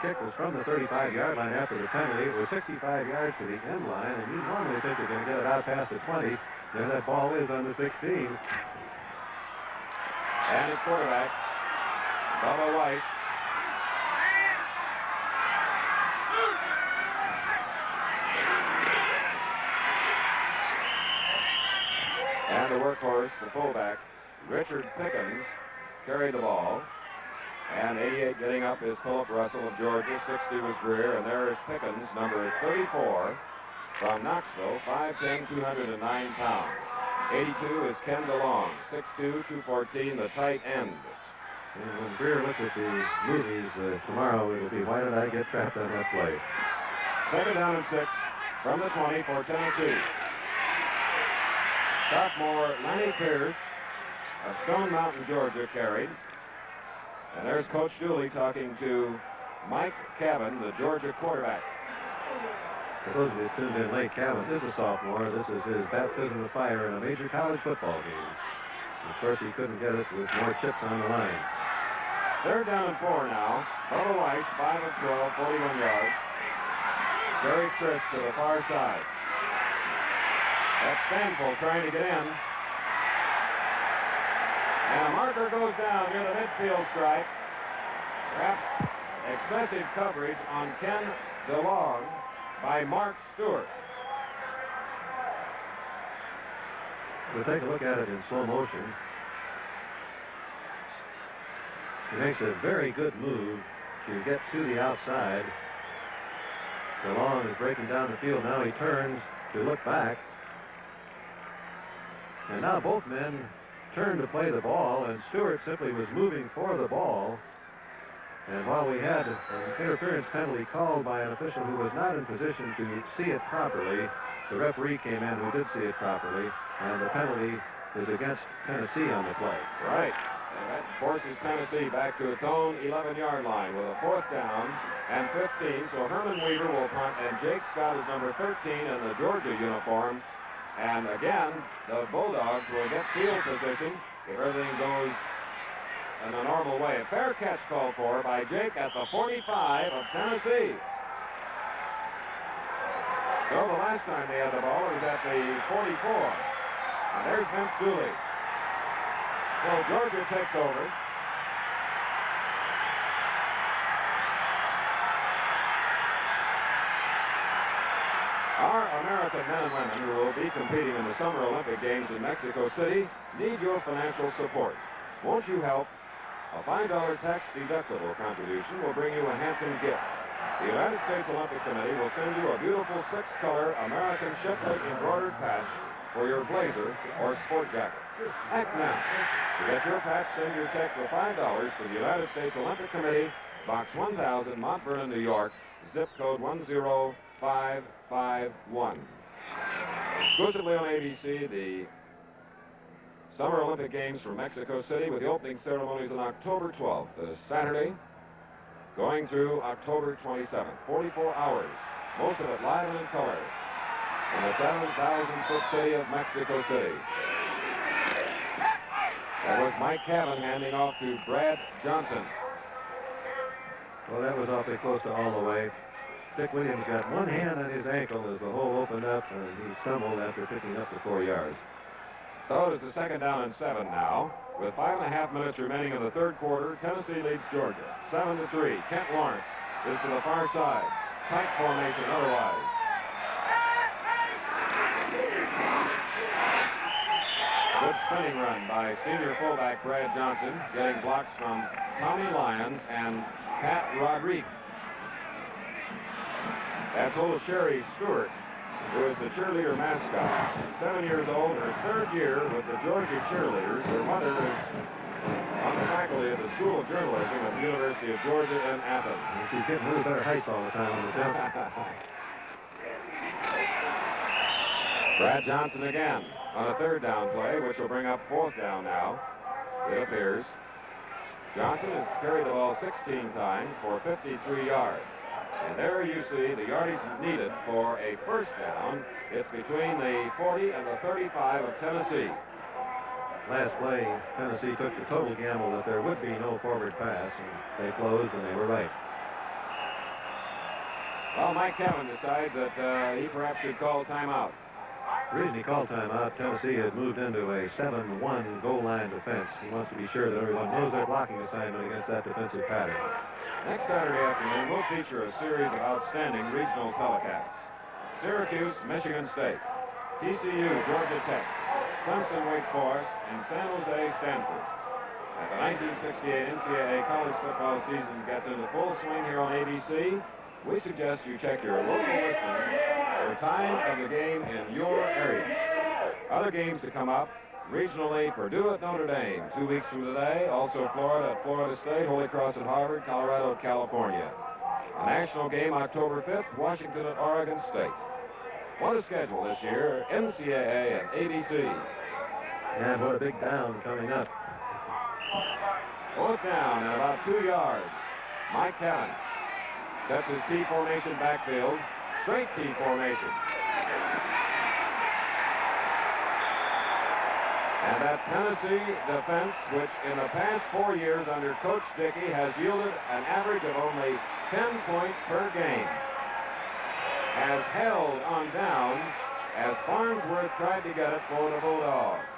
kick was from the 35-yard line after the penalty. It was 65 yards to the end line, and you normally think you're going to get it out past the 20. There that ball is on the 16. And at quarterback, Bubba Weiss. And the workhorse, the fullback, Richard Pickens, carried the ball. And 88 getting up is Philip Russell of Georgia. 60 was Greer. And there is Pickens, number 34, from Knoxville, 5'10", 209 pounds. 82 is Ken DeLong, 6'2", 214, the tight end. And when Greer looks at the movies tomorrow, it'll be, why did I get trapped on that play? Second down and 6 from the 20 for Tennessee. Sophomore Lenny Pierce of Stone Mountain, Georgia, carried. And there's Coach Dooley talking to Mike Cabin, the Georgia quarterback. For those of you who tuned in late, Cabin is a sophomore. This is his baptism of fire in a major college football game. Of course, he couldn't get it with more chips on the line. Third down and 4 now. Bubba Weiss, 5 of 12, 41 yards. Gary Chris to the far side. That's Stanfield trying to get in. And a marker goes down near the midfield stripe. Perhaps excessive coverage on Ken DeLong by Mark Stewart. We'll take a look at it in slow motion. He makes a very good move to get to the outside. DeLong is breaking down the field. Now he turns to look back. And now both men turn to play the ball, and Stewart simply was moving for the ball. And while we had an interference penalty called by an official who was not in position to see it properly, the referee came in who did see it properly, and the penalty is against Tennessee on the play. Right. And that forces Tennessee back to its own 11-yard line with a 4th down and 15. So Herman Weaver will punt, and Jake Scott is number 13 in the Georgia uniform. And again, the Bulldogs will get field position if everything goes in a normal way. A fair catch called for by Jake at the 45 of Tennessee. So the last time they had the ball, it was at the 44. And there's Vince Dooley. So Georgia takes over. Our American men and women who will be competing in the Summer Olympic Games in Mexico City need your financial support. Won't you help? A $5 tax-deductible contribution will bring you a handsome gift. The United States Olympic Committee will send you a beautiful 6-color American Shipley embroidered patch for your blazer or sport jacket. Act now. To get your patch, send your check for $5 to the United States Olympic Committee, Box 1000, Mount Vernon, New York, zip code 10551. Exclusively on ABC, the Summer Olympic Games from Mexico City, with the opening ceremonies on October 12th, this Saturday, going through October 27th. 44 hours, most of it live and in color, in the 7,000-foot city of Mexico City. That was Mike Cavan handing off to Brad Johnson. Well, that was awfully close to all the way. Dick Williams got one hand on his ankle as the hole opened up, and he stumbled after picking up the 4 yards. So it is the 2nd down and 7 now. With 5.5 minutes remaining in the 3rd quarter, Tennessee leads Georgia 7-3. Kent Lawrence is to the far side. Tight formation otherwise. Good spinning run by senior fullback Brad Johnson, getting blocks from Tommy Lyons and Pat Rodriguez. That's old Sherry Stewart, who is the cheerleader mascot. 7 years old, her 3rd year with the Georgia cheerleaders. Her mother is on the faculty of the School of Journalism at the University of Georgia in Athens. She's getting a little better height all the time on the jump. Brad Johnson again on a 3rd down play, which will bring up 4th down now, it appears. Johnson has carried the ball 16 times for 53 yards. And there you see the yardage needed for a 1st down. It's between the 40 and the 35 of Tennessee. Last play, Tennessee took the total gamble that there would be no forward pass, and they closed, and they were right. Well, Mike Cavan decides that he perhaps should call timeout. The reason he called timeout, Tennessee had moved into a 7-1 goal line defense. He wants to be sure that everyone knows their blocking assignment against that defensive pattern. Next Saturday afternoon, we'll feature a series of outstanding regional telecasts. Syracuse, Michigan State, TCU, Georgia Tech, Clemson, Wake Forest, and San Jose, Stanford. As the 1968 NCAA college football season gets into full swing here on ABC, we suggest you check your local listings for time of the game in your area. Other games to come up: regionally, Purdue at Notre Dame 2 weeks from today. Also Florida at Florida State, Holy Cross at Harvard, Colorado at California. A national game October 5th, Washington at Oregon State. What a schedule this year, NCAA and ABC. And what a big down coming up. 4th down at about 2 yards. Mike Cavan sets his T formation backfield, straight T formation. And that Tennessee defense, which in the past 4 years under Coach Dickey has yielded an average of only 10 points per game, has held on downs as Farnsworth tried to get it for the Bulldogs.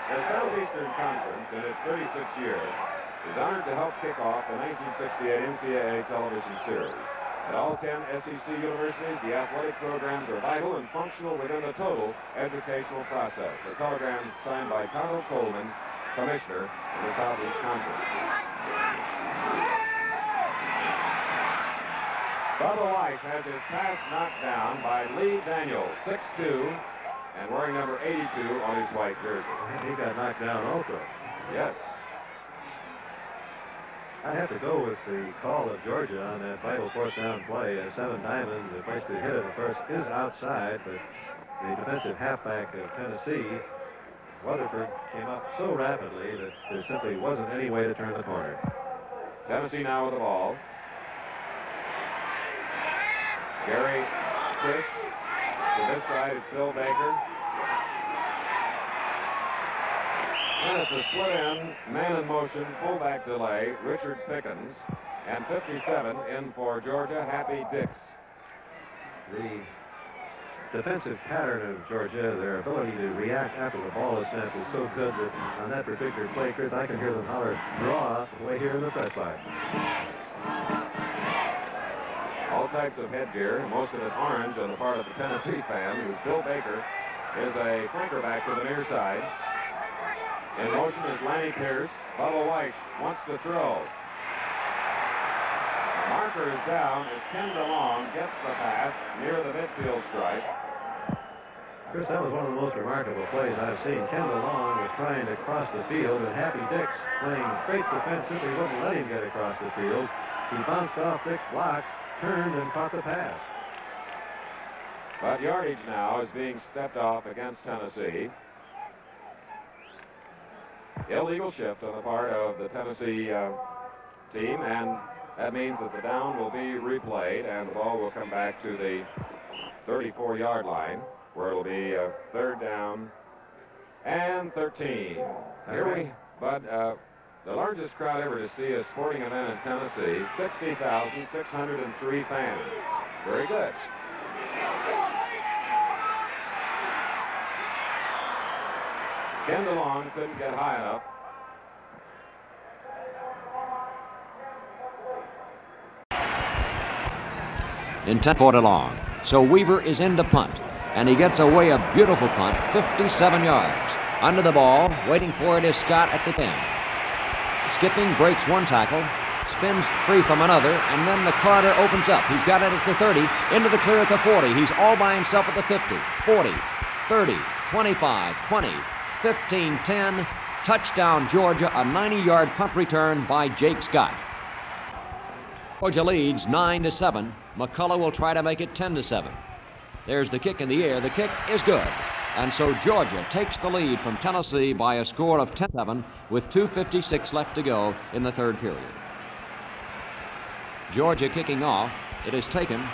The Southeastern Conference, in its 36th year, is honored to help kick off the 1968 NCAA television series. At all 10 SEC universities, the athletic programs are vital and functional within the total educational process. A telegram signed by Carl Coleman commissioner of the Southeast Conference. Bubba Weiss has his pass knocked down by Lee Daniels, 6'2", and wearing number 82 on his white jersey. And he got knocked down also. Yes. I have to go with the call of Georgia on that vital fourth down play. 7 Diamond, the place to hit it at first, is outside, but the defensive halfback of Tennessee, Weatherford, came up so rapidly that there simply wasn't any way to turn the corner. Tennessee now with the ball. Gary Chris to this side. It's Bill Baker. And it's a split end, man in motion, fullback delay, Richard Pickens, and 57 in for Georgia, Happy Dix. The defensive pattern of Georgia, their ability to react after the ball is snapped, is so good that on that particular play, Chris, I can hear them holler, draw, way here in the press box. All types of headgear, most of it orange on the part of the Tennessee fans, as Bill Baker is a flanker back to the near side. In motion is Lanny Pierce. Bubba Weiss wants to throw. Marker is down as Ken DeLong gets the pass near the midfield stripe. Chris, that was one of the most remarkable plays I've seen. Ken DeLong was trying to cross the field, and Happy Dix, playing great defense, simply wouldn't let him get across the field. He bounced off Dick's block, turned, and caught the pass. But yardage now is being stepped off against Tennessee. Illegal shift on the part of the Tennessee team, and that means that the down will be replayed and the ball will come back to the 34-yard line, where it'll be third down and 13. But the largest crowd ever to see a sporting event in Tennessee, 60,603 fans. Very good. Ken DeLong couldn't get high enough. In 10 for DeLong. So Weaver is in to punt, and he gets away a beautiful punt, 57 yards. Under the ball, waiting for it is Scott at the 10. Skipping, breaks one tackle, spins free from another, and then the Carter opens up. He's got it at the 30, into the clear at the 40. He's all by himself at the 50, 40, 30, 25, 20, 15, 10. Touchdown, Georgia, a 90-yard punt return by Jake Scott. Georgia leads 9-7. McCullough will try to make it 10-7. There's the kick in the air. The kick is good. And so Georgia takes the lead from Tennessee by a score of 10-7 with 2:56 left to go in the third period. Georgia kicking off. It is taken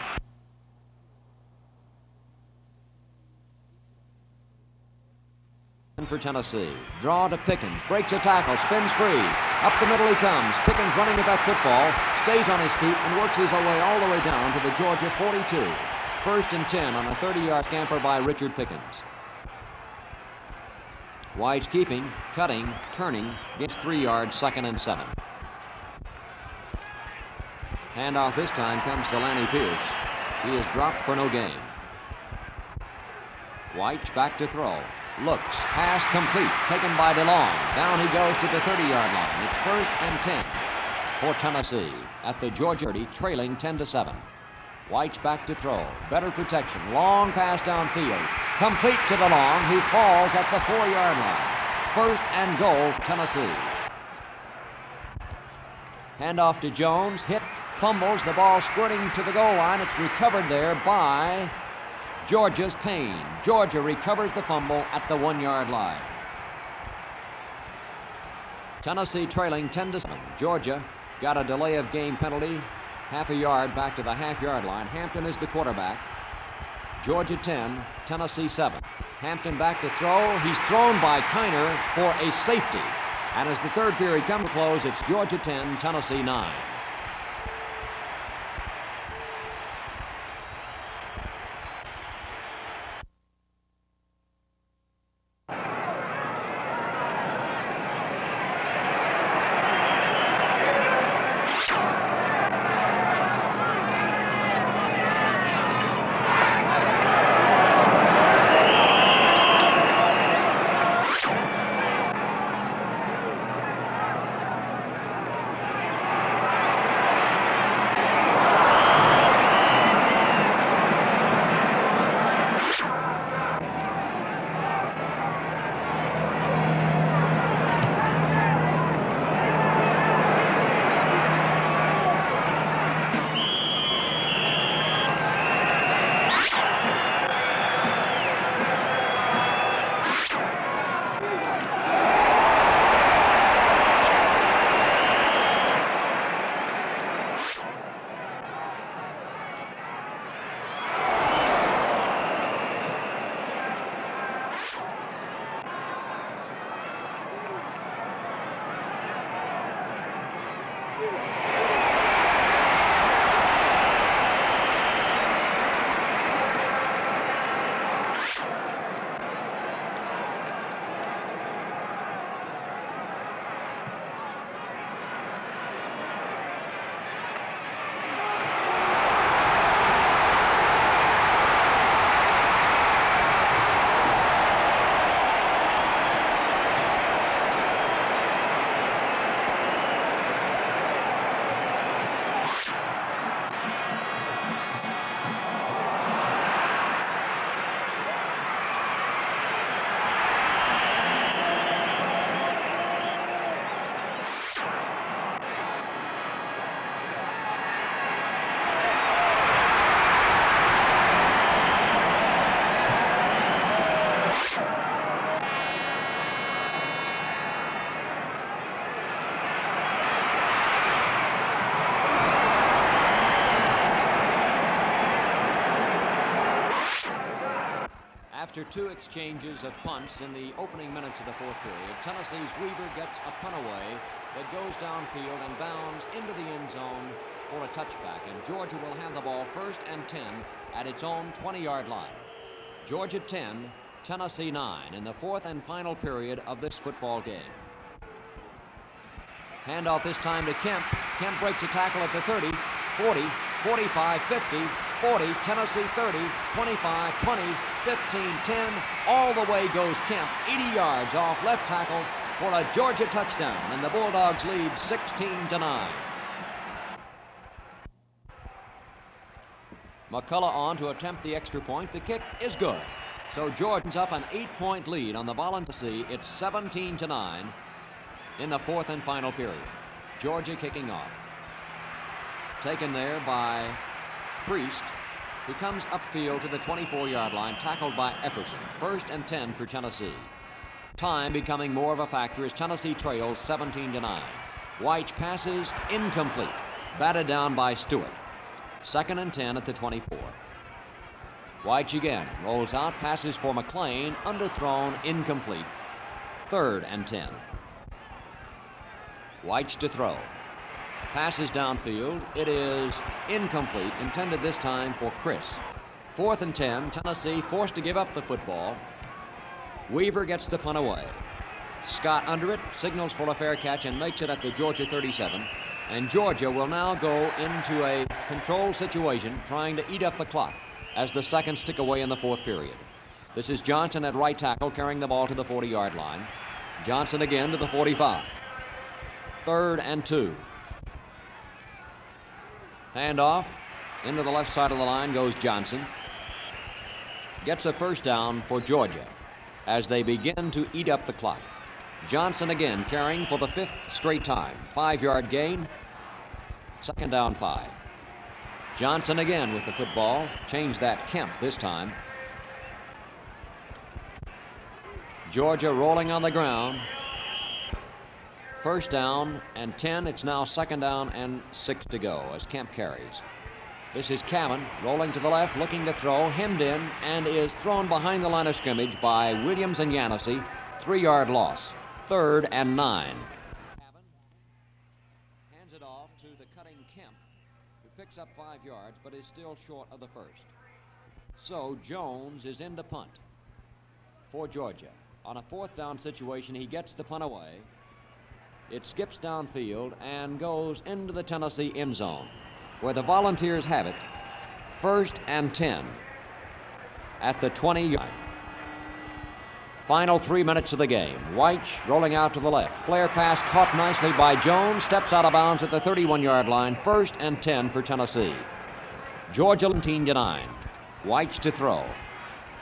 for Tennessee. Draw to Pickens. Breaks a tackle. Spins free. Up the middle he comes. Pickens running with that football. Stays on his feet and works his way all the way down to the Georgia 42. First and 10 on a 30-yard scamper by Richard Pickens. White's keeping, cutting, turning, gets 3 yards, 2nd and 7. Handoff this time comes to Lanny Pierce. He is dropped for no gain. White's back to throw. Looks, pass complete, taken by DeLong. Down he goes to the 30-yard line. It's 1st and 10 for Tennessee at the Georgia 30, trailing 10-7. White's back to throw. Better protection. Long pass downfield. Complete to DeLong, who falls at the 4-yard line. 1st and goal for Tennessee. Handoff to Jones. Hit, fumbles, the ball squirting to the goal line. It's recovered there by Georgia's Payne. Georgia recovers the fumble at the 1-yard line. Tennessee trailing 10-7. Georgia got a delay of game penalty, half a yard back to the half-yard line. Hampton is the quarterback. Georgia 10, Tennessee 7. Hampton back to throw. He's thrown by Kiner for a safety. And as the third period comes to close, it's Georgia 10, Tennessee 9. After 2 exchanges of punts in the opening minutes of the fourth period, Tennessee's Weaver gets a punt away that goes downfield and bounds into the end zone for a touchback. And Georgia will have the ball 1st and 10 at its own 20-yard line. Georgia 10, Tennessee 9 in the 4th and final period of this football game. Handoff this time to Kemp. Kemp breaks a tackle at the 30, 40, 45, 50, 40, Tennessee 30, 25, 20, 15, 10. All the way goes Kemp, 80 yards off left tackle for a Georgia touchdown, and the Bulldogs lead 16-9. McCullough on to attempt the extra point. The kick is good. So Georgia's up an 8-point lead on the Volunteers. It's 17-9 in the 4th and final period. Georgia kicking off. Taken there by Priest, who comes upfield to the 24-yard line, tackled by Epperson. 1st and 10 for Tennessee. Time becoming more of a factor as Tennessee trails 17-9. White passes incomplete, batted down by Stewart. 2nd and 10 at the 24. White again rolls out, passes for McLean, underthrown, incomplete. 3rd and 10. White's to throw. Passes downfield. It is incomplete, intended this time for Chris. 4th and 10, Tennessee forced to give up the football. Weaver gets the punt away. Scott under it, signals for a fair catch and makes it at the Georgia 37. And Georgia will now go into a controlled situation, trying to eat up the clock as the seconds tick away in the 4th period. This is Johnson at right tackle, carrying the ball to the 40-yard line. Johnson again to the 45. 3rd and 2. Handoff. Into the left side of the line goes Johnson. Gets a first down for Georgia as they begin to eat up the clock. Johnson again carrying for the 5th straight time. 5-yard gain. 2nd down 5. Johnson again with the football. Change that, Kemp this time. Georgia rolling on the ground. 1st down and 10. It's now 2nd down and 6 to go as Kemp carries. This is Cavan rolling to the left, looking to throw, hemmed in, and is thrown behind the line of scrimmage by Williams and Yancey. 3-yard loss. 3rd and 9. Cavan hands it off to the cutting Kemp, who picks up 5 yards but is still short of the 1st. So Jones is in to punt for Georgia. On a 4th down situation, he gets the punt away. It skips downfield and goes into the Tennessee end zone, where the Volunteers have it. 1st and 10 at the 20-yard. Final 3 minutes of the game. White rolling out to the left. Flare pass caught nicely by Jones. Steps out of bounds at the 31-yard line. 1st and 10 for Tennessee. Georgia 17-9. White to throw.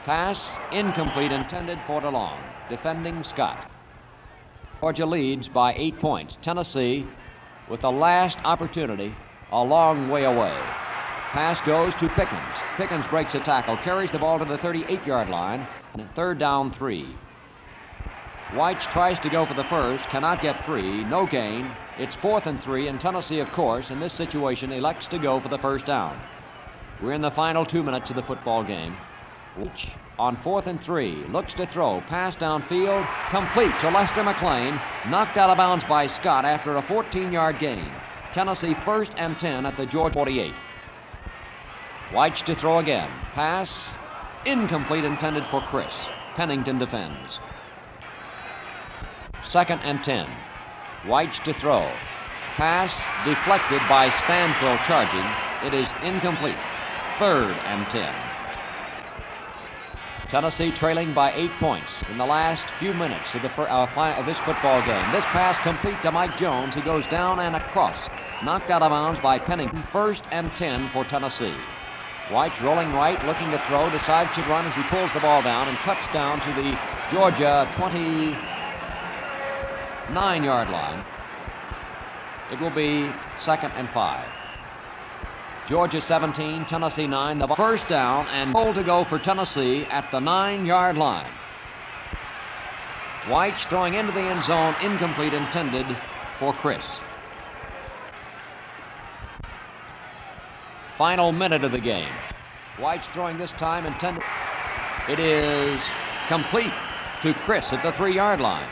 Pass incomplete, intended for DeLong. Defending Scott. Georgia leads by 8 points. Tennessee with the last opportunity a long way away. Pass goes to Pickens. Pickens breaks a tackle, carries the ball to the 38-yard line, and 3rd down 3. White tries to go for the first, cannot get free, no gain. It's 4th and 3, and Tennessee, of course, in this situation, elects to go for the 1st down. We're in the final 2 minutes of the football game. White on 4th and 3, looks to throw, pass downfield, complete to Lester McLean, knocked out of bounds by Scott after a 14-yard gain. Tennessee 1st and 10 at the Georgia 48. White's to throw again. Pass incomplete, intended for Chris. Pennington defends. 2nd and 10. White's to throw. Pass deflected by Stanfield charging. It is incomplete. 3rd and 10. Tennessee trailing by 8 points in the last few minutes of this football game. This pass complete to Mike Jones. He goes down and across. Knocked out of bounds by Pennington. 1st and 10 for Tennessee. White rolling right, looking to throw, decides to run as he pulls the ball down and cuts down to the Georgia 29-yard line. It will be 2nd and 5. Georgia 17, Tennessee 9. The 1st down and goal to go for Tennessee at the 9-yard line. White's throwing into the end zone, incomplete, intended for Chris. Final minute of the game. White's throwing this time, intended. It is complete to Chris at the 3-yard line.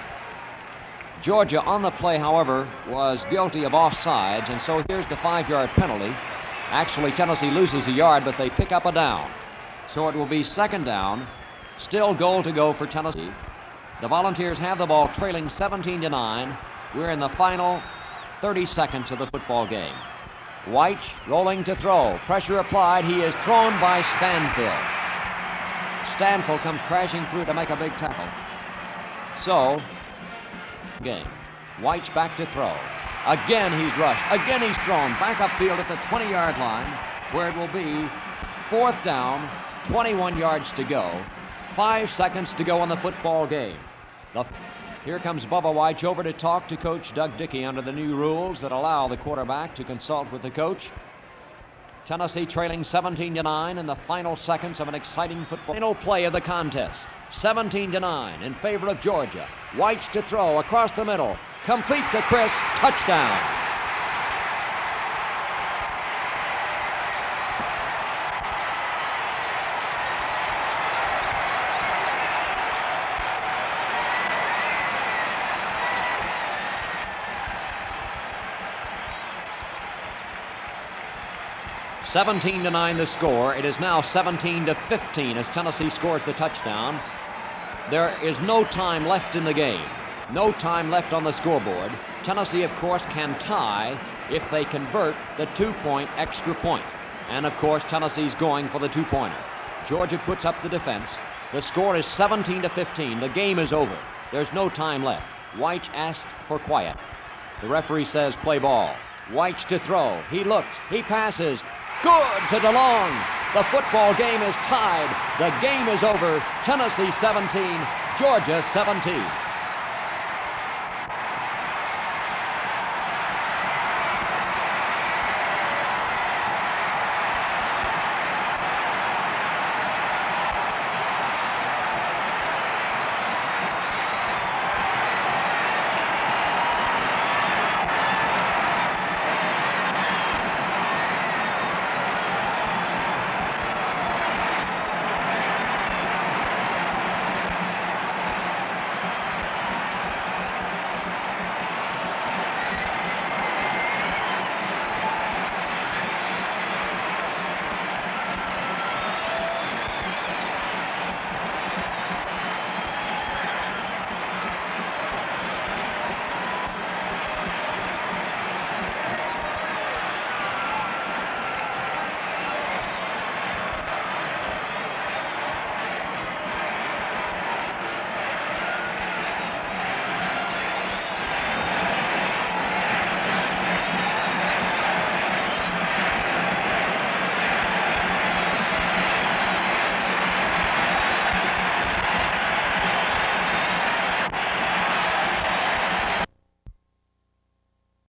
Georgia on the play, however, was guilty of offsides, and so here's the 5-yard penalty. Actually, Tennessee loses a yard, but they pick up a down. So it will be 2nd down, still goal to go for Tennessee. The Volunteers have the ball trailing 17-9. We're in the final 30 seconds of the football game. White rolling to throw. Pressure applied. He is thrown by Stanfield. Stanfield comes crashing through to make a big tackle. So, game. White's back to throw. Again he's rushed. Again he's thrown. Back upfield at the 20-yard line, where it will be 4th down, 21 yards to go. 5 seconds to go in the football game. Here comes Bubba White over to talk to Coach Doug Dickey under the new rules that allow the quarterback to consult with the coach. Tennessee trailing 17-9 in the final seconds of an exciting football. Final play of the contest. 17-9 in favor of Georgia. White's to throw across the middle. Complete to Chris. Touchdown. (17-9) the score. It is now 17-15 as Tennessee scores the touchdown. There is no time left in the game. No time left on the scoreboard. Tennessee, of course, can tie if they convert the 2-point extra point. And, of course, Tennessee's going for the 2-pointer. Georgia puts up the defense. The score is 17-15. The game is over. There's no time left. White asked for quiet. The referee says play ball. White's to throw. He looks. He passes. Good to DeLong. The football game is tied. The game is over. Tennessee 17, Georgia 17.